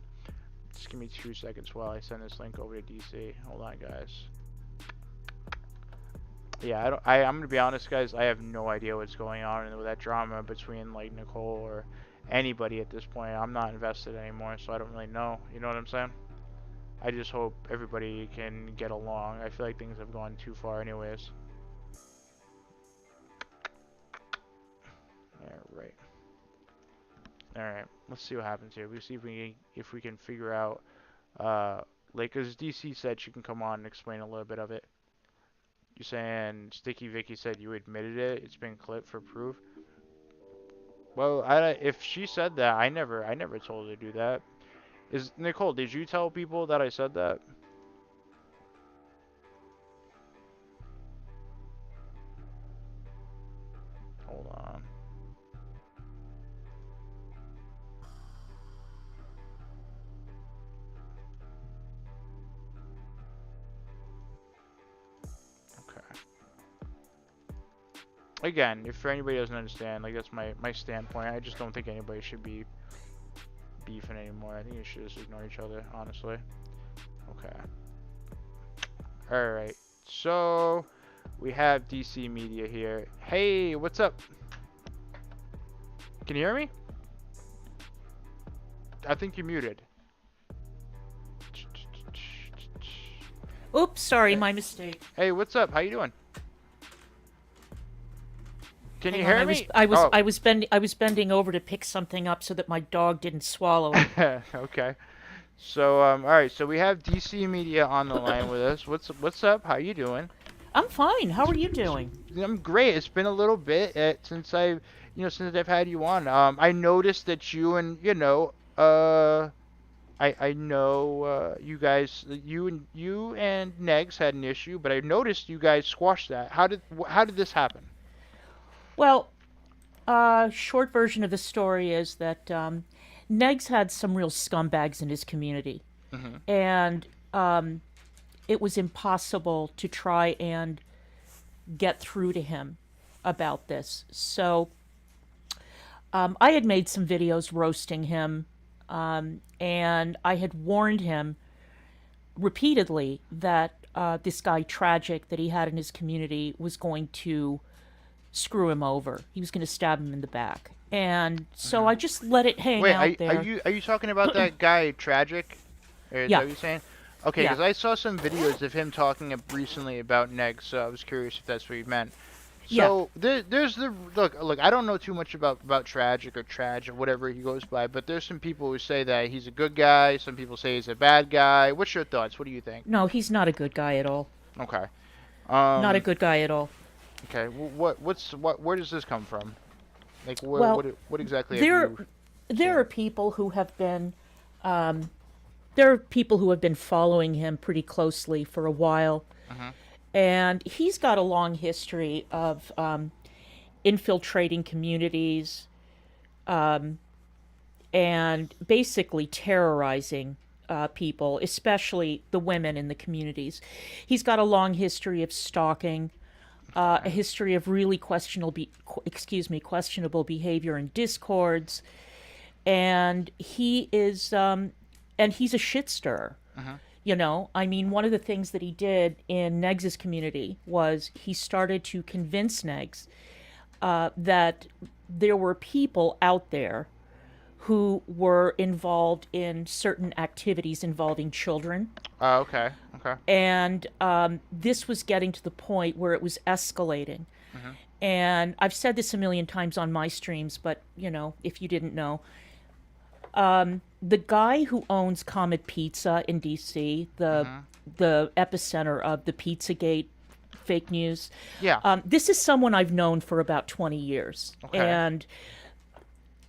Just give me 2 seconds while I send this link over to DC. Hold on, guys. Yeah, I'm gonna be honest, guys. I have no idea what's going on with that drama between like Nicole or anybody at this point. I'm not invested anymore, so I don't really know. You know what I'm saying? I just hope everybody can get along. I feel like things have gone too far, anyways. Alright. Alright. Let's see what happens here. We'll see if we can figure out. Like, as DC said, she can come on and explain a little bit of it. You're saying Sticky Vicky said you admitted it. It's been clipped for proof. Well, if she said that, I never told her to do that. Nicole, did you tell people that I said that? Hold on. Okay. again, if for anybody doesn't understand, like that's my standpoint. I just don't think anybody should be beefing anymore. I think you should just ignore each other, honestly. Okay. All right. So we have DC Media here. Hey, what's up? Can you hear me? I think you're muted. Oops, sorry, my mistake. Hey, what's up? How you doing? Can you hear me? I was bending over to pick something up so that my dog didn't swallow it. Okay. So all right. So we have DC Media on the line with us. What's up? How you doing? I'm fine. How are you doing? I'm great. It's been a little bit since since I've had you on. I noticed that you and I know you guys, you and Negz had an issue, but I noticed you guys squashed that. How did this happen? Well, short version of the story is that Negz had some real scumbags in his community, and it was impossible to try and get through to him about this. So I had made some videos roasting him, and I had warned him repeatedly that this guy Tragic that he had in his community was going to screw him over. He was going to stab him in the back. And so I just let it hang out there. Are you talking about that guy Tragic? Is that what you're saying? Okay, because I saw some videos of him talking recently about Negz, so I was curious if that's what you meant. So there's the look. I don't know too much about Tragic or Trag or whatever he goes by, but there's some people who say that he's a good guy. Some people say he's a bad guy. What's your thoughts? What do you think? No, he's not a good guy at all. Okay. Not a good guy at all. Okay. Where does this come from? Like what exactly? There are people who have been there are people who have been following him pretty closely for a while. And he's got a long history of infiltrating communities and basically terrorizing people, especially the women in the communities. He's got a long history of stalking, a history of really questionable behavior in discords, and he's a shit stirrer. You know, I mean, one of the things that he did in Negz's community was he started to convince Negz that there were people out there who were involved in certain activities involving children. Oh, okay. And this was getting to the point where it was escalating. And I've said this a million times on my streams, but, you know, if you didn't know, the guy who owns Comet Pizza in DC, the epicenter of the Pizzagate fake news. This is someone I've known for about 20 years. And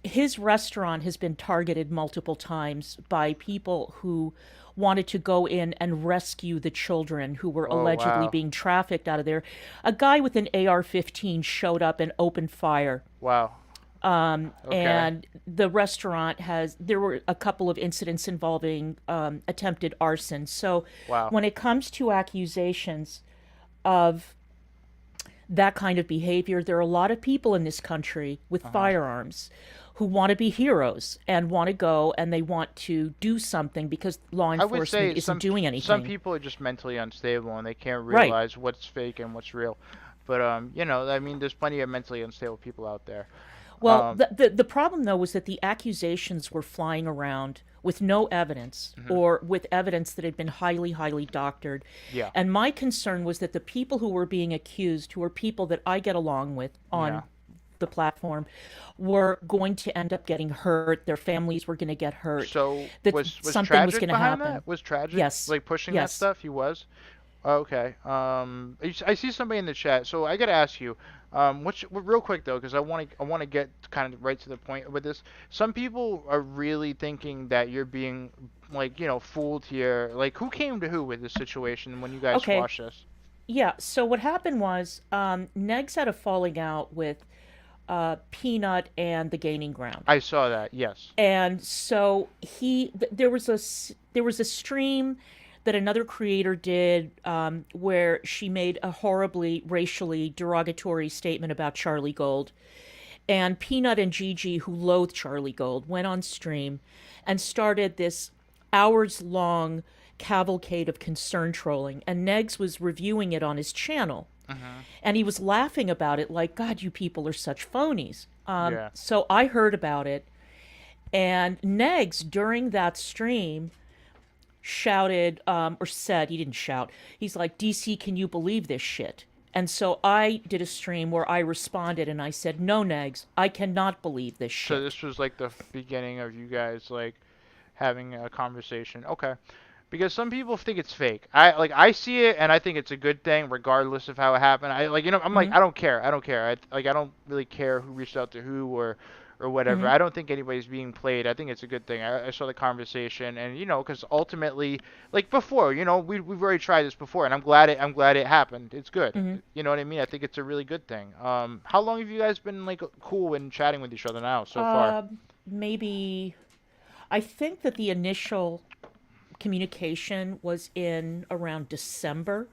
his restaurant has been targeted multiple times by people who wanted to go in and rescue the children who were allegedly being trafficked out of there. A guy with an AR-15 showed up and opened fire. Wow. And the restaurant there were a couple of incidents involving attempted arson. So when it comes to accusations of that kind of behavior, there are a lot of people in this country with firearms who want to be heroes and want to go and they want to do something because law enforcement isn't doing anything. Some people are just mentally unstable and they can't realize what's fake and what's real. But, you know, I mean, there's plenty of mentally unstable people out there. Well, the problem, though, was that the accusations were flying around with no evidence or with evidence that had been highly, highly doctored. And my concern was that the people who were being accused, who were people that I get along with on the platform, were going to end up getting hurt. Their families were going to get hurt. So that was something Tragic was going to behind happen. that? Was Tragic Yes. pushing that stuff? He was? Okay. I see somebody in the chat. So I got to ask you, real quick though, because I want to get kind of right to the point with this. Some people are really thinking that you're being fooled here. Like, who came to who with this situation when you guys squashed this? Yeah. So what happened was, Negz had a falling out with Peanut and the Gaining Ground. I saw that. Yes. And so there was a stream that another creator did, where she made a horribly racially derogatory statement about Charlie Gold. And Peanut and Gigi, who loathe Charlie Gold, went on stream and started this hours-long cavalcade of concern trolling. And Negz was reviewing it on his channel. And he was laughing about it like, God, you people are such phonies. So I heard about it. And Negz, during that stream, shouted, or said, he didn't shout, he's like, DC, can you believe this shit? And so I did a stream where I responded and I said, no, Negz, I cannot believe this shit. So this was like the beginning of you guys like having a conversation. Okay. Because some people think it's fake. I see it and I think it's a good thing regardless of how it happened. I'm like, I don't care. I don't really care who reached out to who or whatever. I don't think anybody's being played. I think it's a good thing. I saw the conversation and because ultimately, like before, we've already tried this before and I'm glad it happened. It's good. You know what I mean? I think it's a really good thing. How long have you guys been like cool and chatting with each other now so far? Maybe, I think that the initial communication was in around December.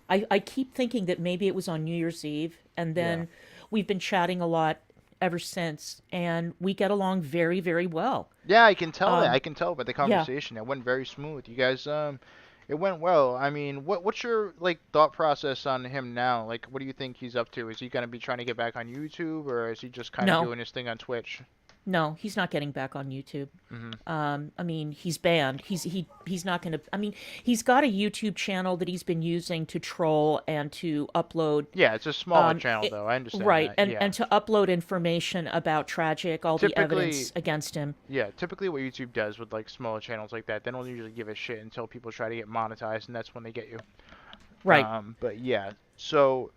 I keep thinking that maybe it was on New Year's Eve, and then we've been chatting a lot ever since, and we get along very, very well. Yeah, I can tell that. I can tell by the conversation. It went very smooth. You guys, it went well. I mean, what's your like thought process on him now? Like, what do you think he's up to? Is he gonna be trying to get back on YouTube, or is he just kind of doing his thing on Twitch? No, he's not getting back on YouTube. I mean, he's banned. He's not going to. I mean, he's got a YouTube channel that he's been using to troll and to upload. Yeah, it's a smaller channel, though. I understand. Right, that. and to upload information about Tragic, all the evidence against him. Yeah, typically what YouTube does with like smaller channels like that, they don't usually give a shit until people try to get monetized, and that's when they get you. Right. But yeah, so.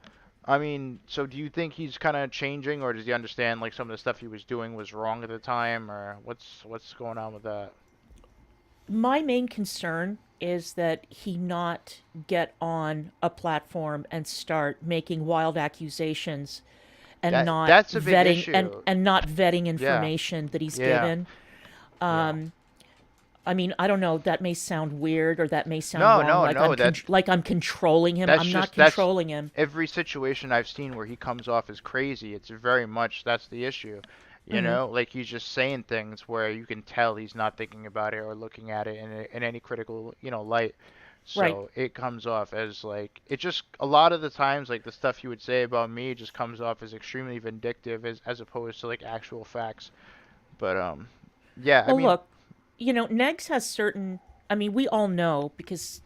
I mean, so do you think he's kind of changing, or does he understand like some of the stuff he was doing was wrong at the time, or what's going on with that? My main concern is that he not get on a platform and start making wild accusations and that's a big vetting issue. and not vetting information that he's given. I mean, I don't know. That may sound weird, or that may sound wrong, like I'm controlling him. I'm not controlling him. Every situation I've seen where he comes off as crazy, it's very much that's the issue. You know, like he's just saying things where you can tell he's not thinking about it or looking at it in any critical, light. So it comes off as like it just a lot of the times like the stuff he would say about me just comes off as extremely vindictive as opposed to like actual facts. But yeah, well, I mean, look. Negz has certain, I mean, we all know because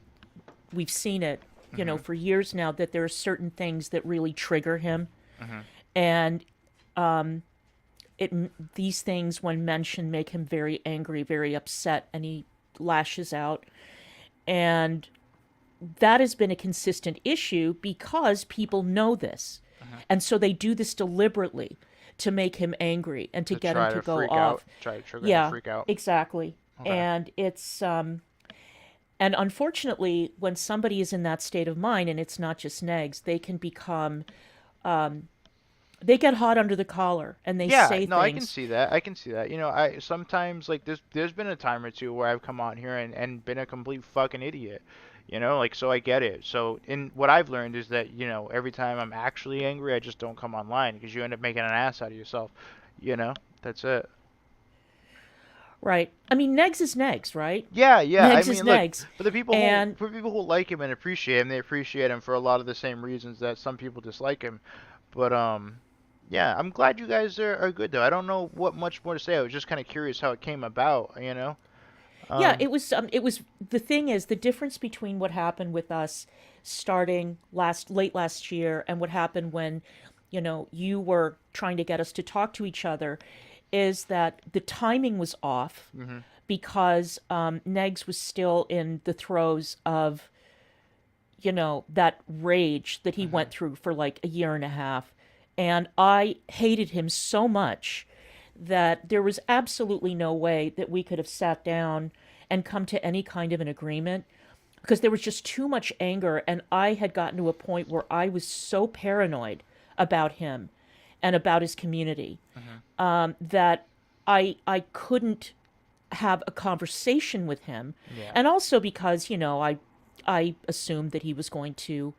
we've seen it, for years now, that there are certain things that really trigger him. And these things, when mentioned, make him very angry, very upset, and he lashes out. And that has been a consistent issue because people know this. And so they do this deliberately to make him angry and to get him to go off. Try to trigger him to freak out. Exactly. Okay. And it's and unfortunately, when somebody is in that state of mind, and it's not just Negz, they can become they get hot under the collar and they say things. Yeah, no, I can see that. I sometimes like there's been a time or two where I've come on here and been a complete fucking idiot. So I get it. So what I've learned is that, every time I'm actually angry, I just don't come online because you end up making an ass out of yourself. That's it. Right. I mean, Negz is Negz, right? Yeah. Negz is Negz. For people who like him and appreciate him, they appreciate him for a lot of the same reasons that some people dislike him. But yeah, I'm glad you guys are good though. I don't know what much more to say. I was just kind of curious how it came about. Yeah, it was. The thing is, the difference between what happened with us starting late last year and what happened when, you were trying to get us to talk to each other, is that the timing was off because Negz was still in the throes of, that rage that he went through for like a year and a half. And I hated him so much that there was absolutely no way that we could have sat down and come to any kind of an agreement because there was just too much anger. And I had gotten to a point where I was so paranoid about him and about his community that I couldn't have a conversation with him. And also because, I assumed that he was going to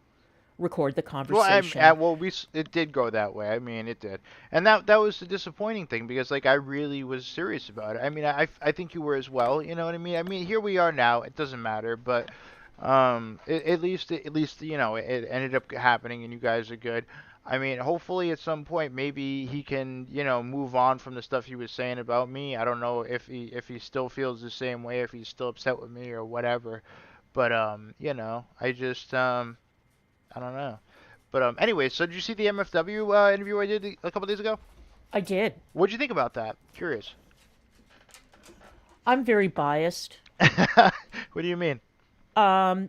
record the conversation. Well, it did go that way. I mean, it did, and that was the disappointing thing because like I really was serious about it. I mean, I think you were as well. You know what I mean? I mean, here we are now. It doesn't matter, but at least you know it ended up happening, and you guys are good. I mean, hopefully at some point maybe he can move on from the stuff he was saying about me. I don't know if he still feels the same way, if he's still upset with me or whatever. But I just I don't know. But anyway, so did you see the MFW interview I did a couple days ago? I did. What'd you think about that? Curious. I'm very biased. What do you mean? I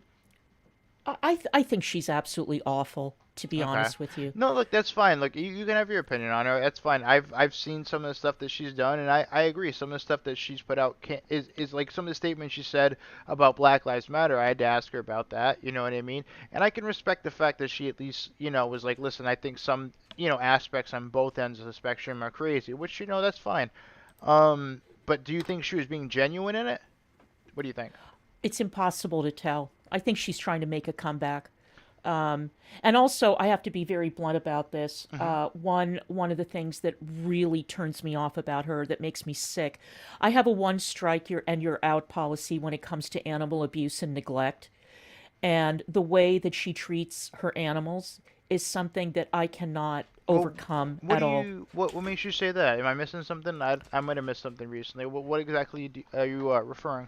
think she's absolutely awful, to be honest with you. No, look, that's fine. Look, you can have your opinion on her. That's fine. I've seen some of the stuff that she's done, and I agree. Some of the stuff that she's put out is like some of the statements she said about Black Lives Matter. I had to ask her about that. You know what I mean? And I can respect the fact that she at least was like, listen, I think some aspects on both ends of the spectrum are crazy, which that's fine. But do you think she was being genuine in it? What do you think? It's impossible to tell. I think she's trying to make a comeback. And also, I have to be very blunt about this. One of the things that really turns me off about her, that makes me sick, I have a one strike and you're out policy when it comes to animal abuse and neglect. And the way that she treats her animals is something that I cannot overcome at all. What makes you say that? Am I missing something? I might have missed something recently. What exactly are you referring?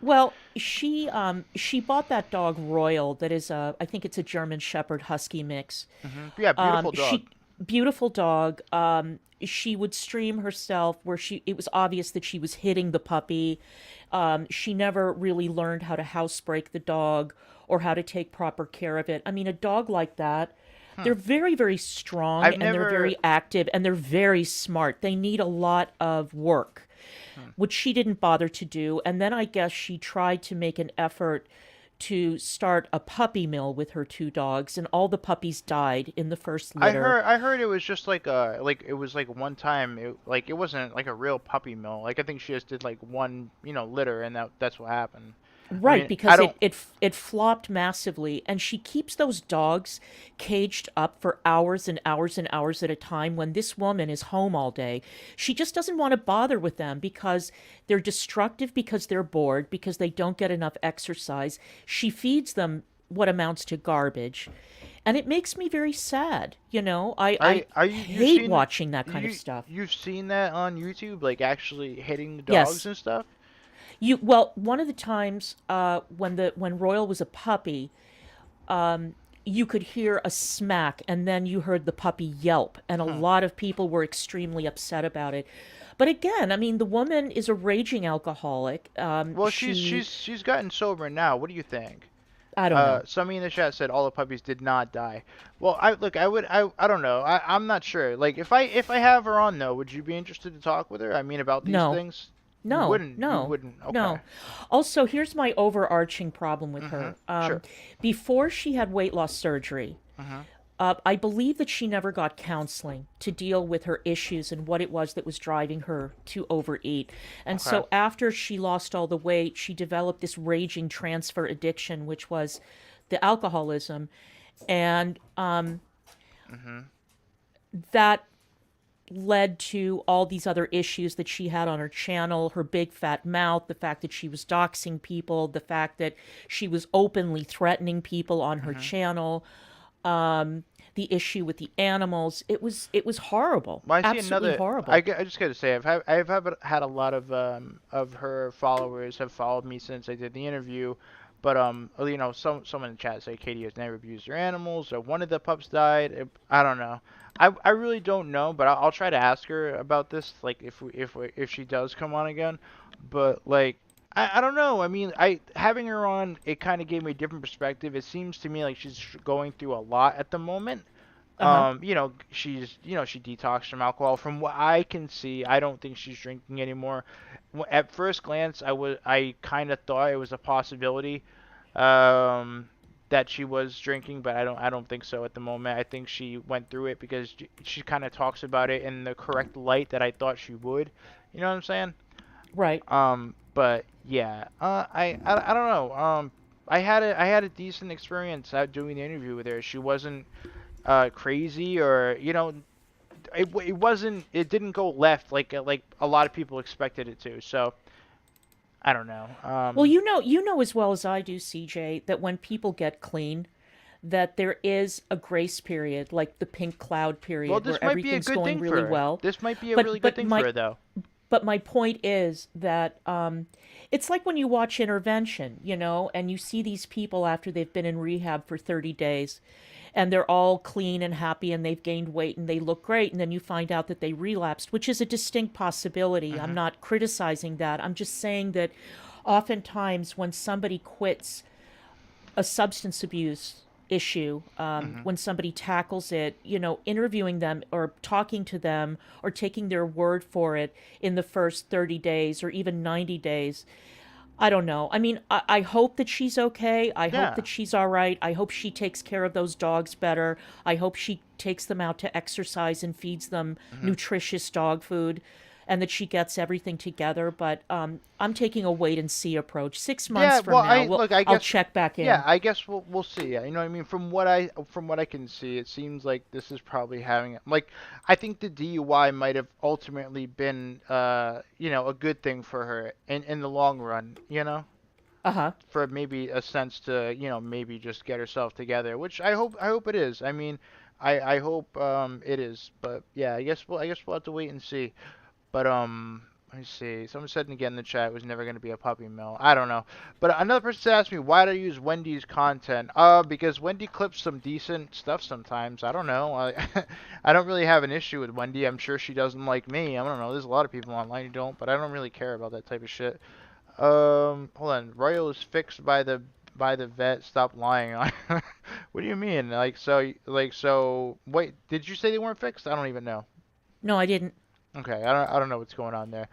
Well, she bought that dog Royal. That is I think it's a German Shepherd Husky mix. Yeah, beautiful dog. Beautiful dog. She would stream herself where it was obvious that she was hitting the puppy. She never really learned how to housebreak the dog or how to take proper care of it. I mean, a dog like that, they're very, very strong they're very active and they're very smart. They need a lot of work, which she didn't bother to do. And then I guess she tried to make an effort to start a puppy mill with her two dogs, and all the puppies died in the first litter. I heard it was just like it was like one time it wasn't like a real puppy mill. Like I think she just did like one litter, and that's what happened. Right, I mean, because it flopped massively, and she keeps those dogs caged up for hours and hours and hours at a time when this woman is home all day. She just doesn't want to bother with them because they're destructive, because they're bored, because they don't get enough exercise. She feeds them what amounts to garbage, and it makes me very sad. I hate watching that kind of stuff. You've seen that on YouTube, like actually hitting the dogs and stuff? Well, one of the times when Royal was a puppy, you could hear a smack, and then you heard the puppy yelp, and a lot of people were extremely upset about it. But again, I mean, the woman is a raging alcoholic. Well, she's gotten sober now. What do you think? I don't know. Somebody in the chat said all the puppies did not die. Well, I don't know. I'm not sure. Like, if I have her on though, would you be interested to talk with her? I mean, about these things. No, you wouldn't. Okay. No. Also, here's my overarching problem with her. Sure. Before she had weight loss surgery, I believe that she never got counseling to deal with her issues and what it was that was driving her to overeat. And so after she lost all the weight, she developed this raging transfer addiction, which was the alcoholism. And that led to all these other issues that she had on her channel, her big fat mouth, the fact that she was doxing people, the fact that she was openly threatening people on her channel, the issue with the animals. It was horrible. Well, absolutely horrible. I just gotta say, I've had a lot of her followers have followed me since I did the interview. But someone in the chat say Katie has never abused her animals, or one of the pups died. I don't know. I really don't know, but I'll try to ask her about this, like if she does come on again. But like I don't know. I mean, having her on, it kind of gave me a different perspective. It seems to me like she's going through a lot at the moment. She detoxed from alcohol. From what I can see, I don't think she's drinking anymore. At first glance, I kind of thought it was a possibility that she was drinking, but I don't think so at the moment. I think she went through it because she kind of talks about it in the correct light that I thought she would. You know what I'm saying? Right. But yeah, I don't know. I had a decent experience out doing the interview with her. She wasn't crazy, or it didn't go left like a lot of people expected it to. So I don't know. Well, you know as well as I do, CJ, that when people get clean, that there is a grace period, like the pink cloud Well, period, this where might be a everything's good going thing really for her. well. This might be a But really good but thing for my her, though. but my point is that it's like when you watch Intervention, and you see these people after they've been in rehab for 30 days, and they're all clean and happy and they've gained weight and they look great, and then you find out that they relapsed, which is a distinct possibility. I'm not criticizing that. I'm just saying that oftentimes when somebody quits a substance abuse issue, when somebody tackles it, interviewing them or talking to them or taking their word for it in the first 30 days or even 90 days. I don't know. I mean, I hope that she's okay. I hope Yeah. that she's all right. I hope she takes care of those dogs better. I hope she takes them out to exercise and feeds them nutritious dog food, and that she gets everything together. But I'm taking a wait and see approach. 6 months Yeah, from well, now, I I'll guess, check back yeah, in. I guess we'll see. Yeah, you know what I mean. From what I can see, it seems like this is probably having like I think the DUI might have ultimately been a good thing for her in the long run. Uh-huh. For maybe a sense to maybe just get herself together, which I hope it is. I mean, I hope it is. But yeah, I guess we'll have to wait and see. But let me see. Someone said again in the chat it was never going to be a puppy mill. I don't know. But another person asked me why do I use Wendy's content? Because Wendy clips some decent stuff sometimes. I don't know. I don't really have an issue with Wendy. I'm sure she doesn't like me. I don't know. There's a lot of people online who don't, but I don't really care about that type of shit. Hold on. Royal is fixed by the vet. Stop lying. What do you mean? So. Wait, did you say they weren't fixed? I don't even know. No, I didn't. Okay, I don't know what's going on there.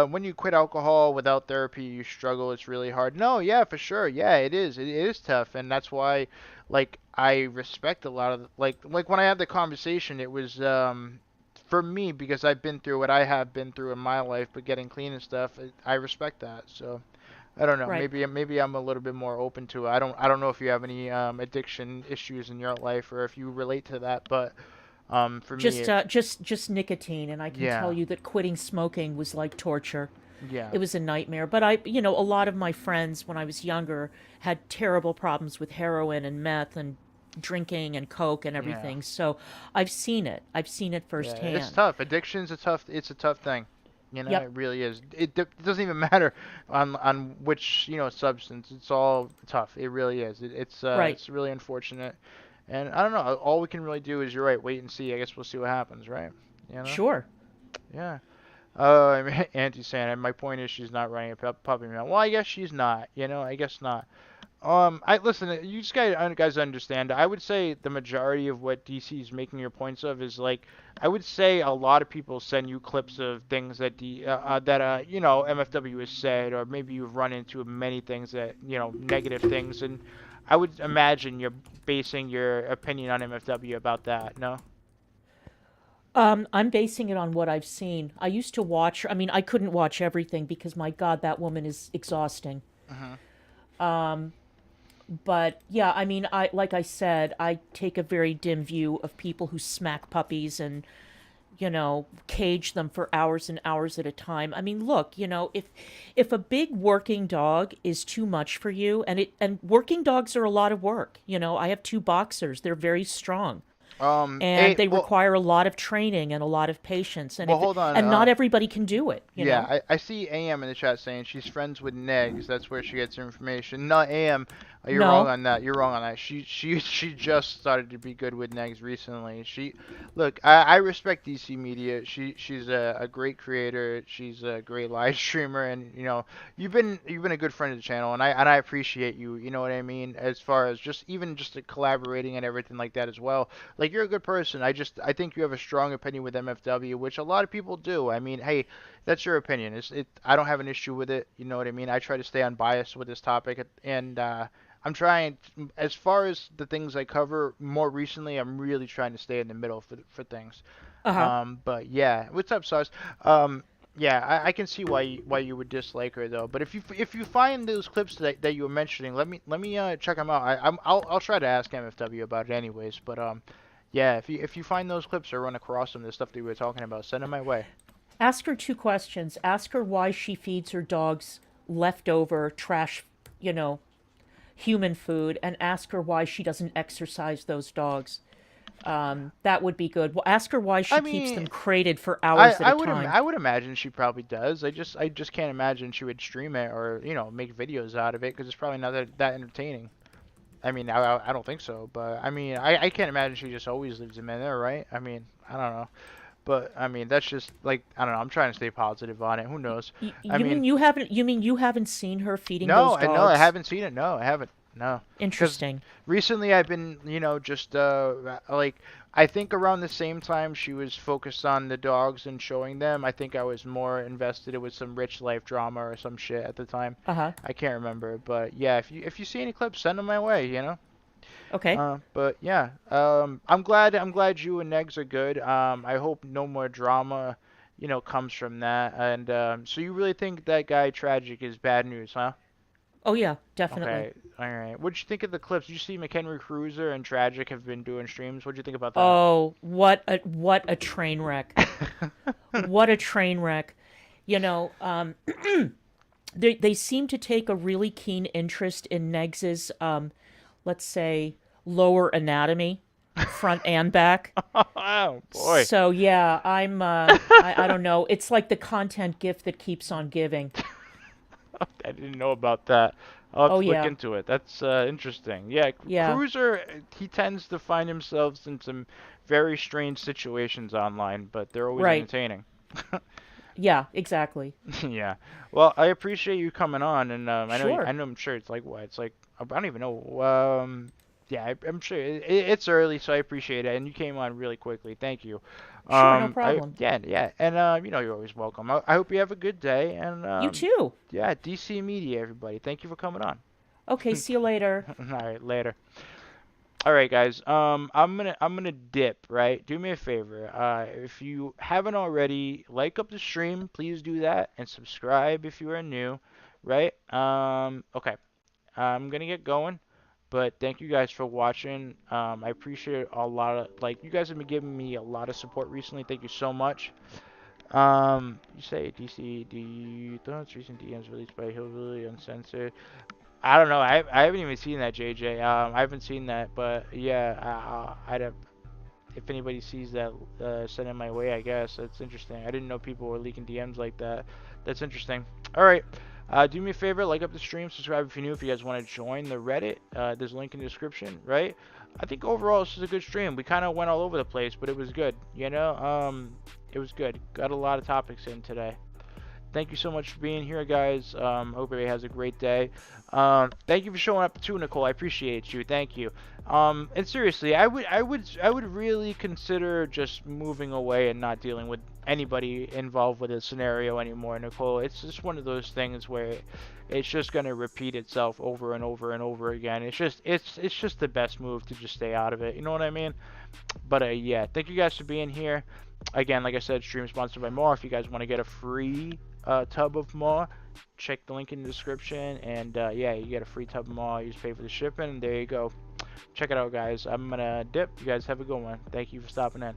When you quit alcohol without therapy, you struggle. It's really hard. No, yeah, for sure. Yeah, it is. It is tough, and that's why, I respect a lot of like when I had the conversation, it was for me because I've been through what I have been through in my life, but getting clean and stuff, I respect that. So I don't know. Right. Maybe I'm a little bit more open to it. I don't know if you have any addiction issues in your life or if you relate to that, but for me, Just nicotine, and I can tell yeah, you that quitting smoking was like torture. yeah. It was a nightmare. But a lot of my friends when I was younger had terrible problems with heroin and meth and drinking and coke and Yeah. everything. So I've seen it. I've seen it Yeah, it's firsthand. tough. It's a tough thing. Yep. It really is. It doesn't even matter on which, substance. It's all tough. It really is. Right. It's really unfortunate. And I don't know. All we can really do is you're right, wait and see. I guess we'll see what happens, right? You know? Sure. Yeah. Auntie Santa, my point is she's not running a puppy mill. Well, I guess she's not. I guess not. I listen. You just guys understand. I would say the majority of what DC is making your points of is like, I would say a lot of people send you clips of things that MFW has said, or maybe you've run into many things that negative things, and I would imagine you're basing your opinion on MFW about that. No. I'm basing it on what I've seen. I used to watch, I mean, I couldn't watch everything because my God, that woman is exhausting. Mhm. But yeah, I mean, like I said, I take a very dim view of people who smack puppies and cage them for hours and hours at a time. I mean, look, if a big working dog is too much for you, and working dogs are a lot of work. I have two boxers; they're very strong, and they Well, require a lot of training and a lot of patience. And hold on. and not everybody can do it. Yeah, I see AM in the chat saying she's friends with Negz. That's where she gets her information. No, AM, you're wrong No, on that. You're wrong on that. She just started to be good with Negz recently. Look, I respect DC Media. She's a great creator. She's a great live streamer, and you've been a good friend of the channel, and I appreciate you. You know what I mean? As far as just collaborating and everything like that as well. Like, you're a good person. I think you have a strong opinion with MFW, which a lot of people do. I mean, hey, that's your opinion. I don't have an issue with it. You know what I mean? I try to stay unbiased with this topic, and I'm trying, as far as the things I cover more recently, I'm really trying to stay in the middle for things. uh huh. But yeah, what's up, Sars? Yeah, I can see why you would dislike her though. But if you find those clips that you were mentioning, let me check them out. I'll try to ask MFW about it anyways. But yeah, if you find those clips or run across them, the stuff that we were talking about, send them my way. Ask her 2 questions. Ask her why she feeds her dogs leftover trash, human food, and ask her why she doesn't exercise those dogs. That would be good. Well, ask her why she keeps them crated for hours at a time. I would imagine she probably does. I just can't imagine she would stream it or make videos out of it because it's probably not that entertaining. I mean, I don't think so, but I mean, I can't imagine she just always leaves them in there, right? I mean, I don't know. But I mean, that's just like, I don't know. I'm trying to stay positive on it. Who knows? You mean you haven't seen her feeding those dogs? No, I haven't seen it. No, I haven't. No. Interesting. Recently, I've been, just like, I think around the same time she was focused on the dogs and showing them, I think I was more invested with some Richlife drama or some shit at the time. I can't remember, but yeah, if you see any clips, send them my way. Okay. But yeah, I'm glad you and Negz are good. I hope no more drama, comes from that. And so you really think that guy Tragic is bad news, huh? Oh yeah, definitely. Okay, all right. What'd you think of the clips? Did you see McHenry Cruiser and Tragic have been doing streams? What'd you think about that? Oh, what a train wreck! What a train wreck! They seem to take a really keen interest in Negz's, let's say, lower anatomy, front and back. Oh boy! So yeah, I don't know. It's like the content gift that keeps on giving. I didn't know about that. I'll have to look into it. That's interesting. Yeah, Cruiser, he tends to find himself in some very strange situations online, but they're always entertaining. Yeah, exactly. Yeah. Well, I appreciate you coming on, and I know I'm sure it's like what? It's like, I don't even know. Yeah, I'm sure it's early, so I appreciate it, and you came on really quickly. Thank you. Sure, no problem. Yeah, and you're always welcome. I hope you have a good day, and you too. Yeah, DC Media, everybody. Thank you for coming on. Okay, see you later. All right, later. All right, guys. I'm gonna dip. Right. Do me a favor. If you haven't already, like up the stream, please do that, and subscribe if you are new. Right. Okay. I'm gonna get going. But thank you guys for watching. I appreciate a lot of, you guys have been giving me a lot of support recently. Thank you so much. You say DC, thoughts, recent DMs released by Hillbilly Uncensored. I don't know. I haven't even seen that, JJ. I haven't seen that, but yeah, I'd have, if anybody sees that, send it my way, I guess. That's interesting. I didn't know people were leaking DMs like that. That's interesting. All right. Do me a favor, like up the stream, subscribe if you're new. If you guys want to join the Reddit, there's a link in the description, right? I think overall this is a good stream. We kind of went all over the place, but it was good, It was good. Got a lot of topics in today. Thank you so much for being here, guys. Hope everybody has a great day. Thank you for showing up too, Nicole. I appreciate you. Thank you. And seriously, I would really consider just moving away and not dealing with anybody involved with a scenario anymore, Nicole. It's just one of those things where it's just gonna repeat itself over and over and over again. It's just the best move to just stay out of it. You know what I mean? But yeah, thank you guys for being here. Again, like I said, stream sponsored by More. If you guys want to get a free tub of More, check the link in the description, and yeah, you get a free tub of More. You just pay for the shipping, and there you go. Check it out, guys. I'm gonna dip. You guys have a good one. Thank you for stopping in.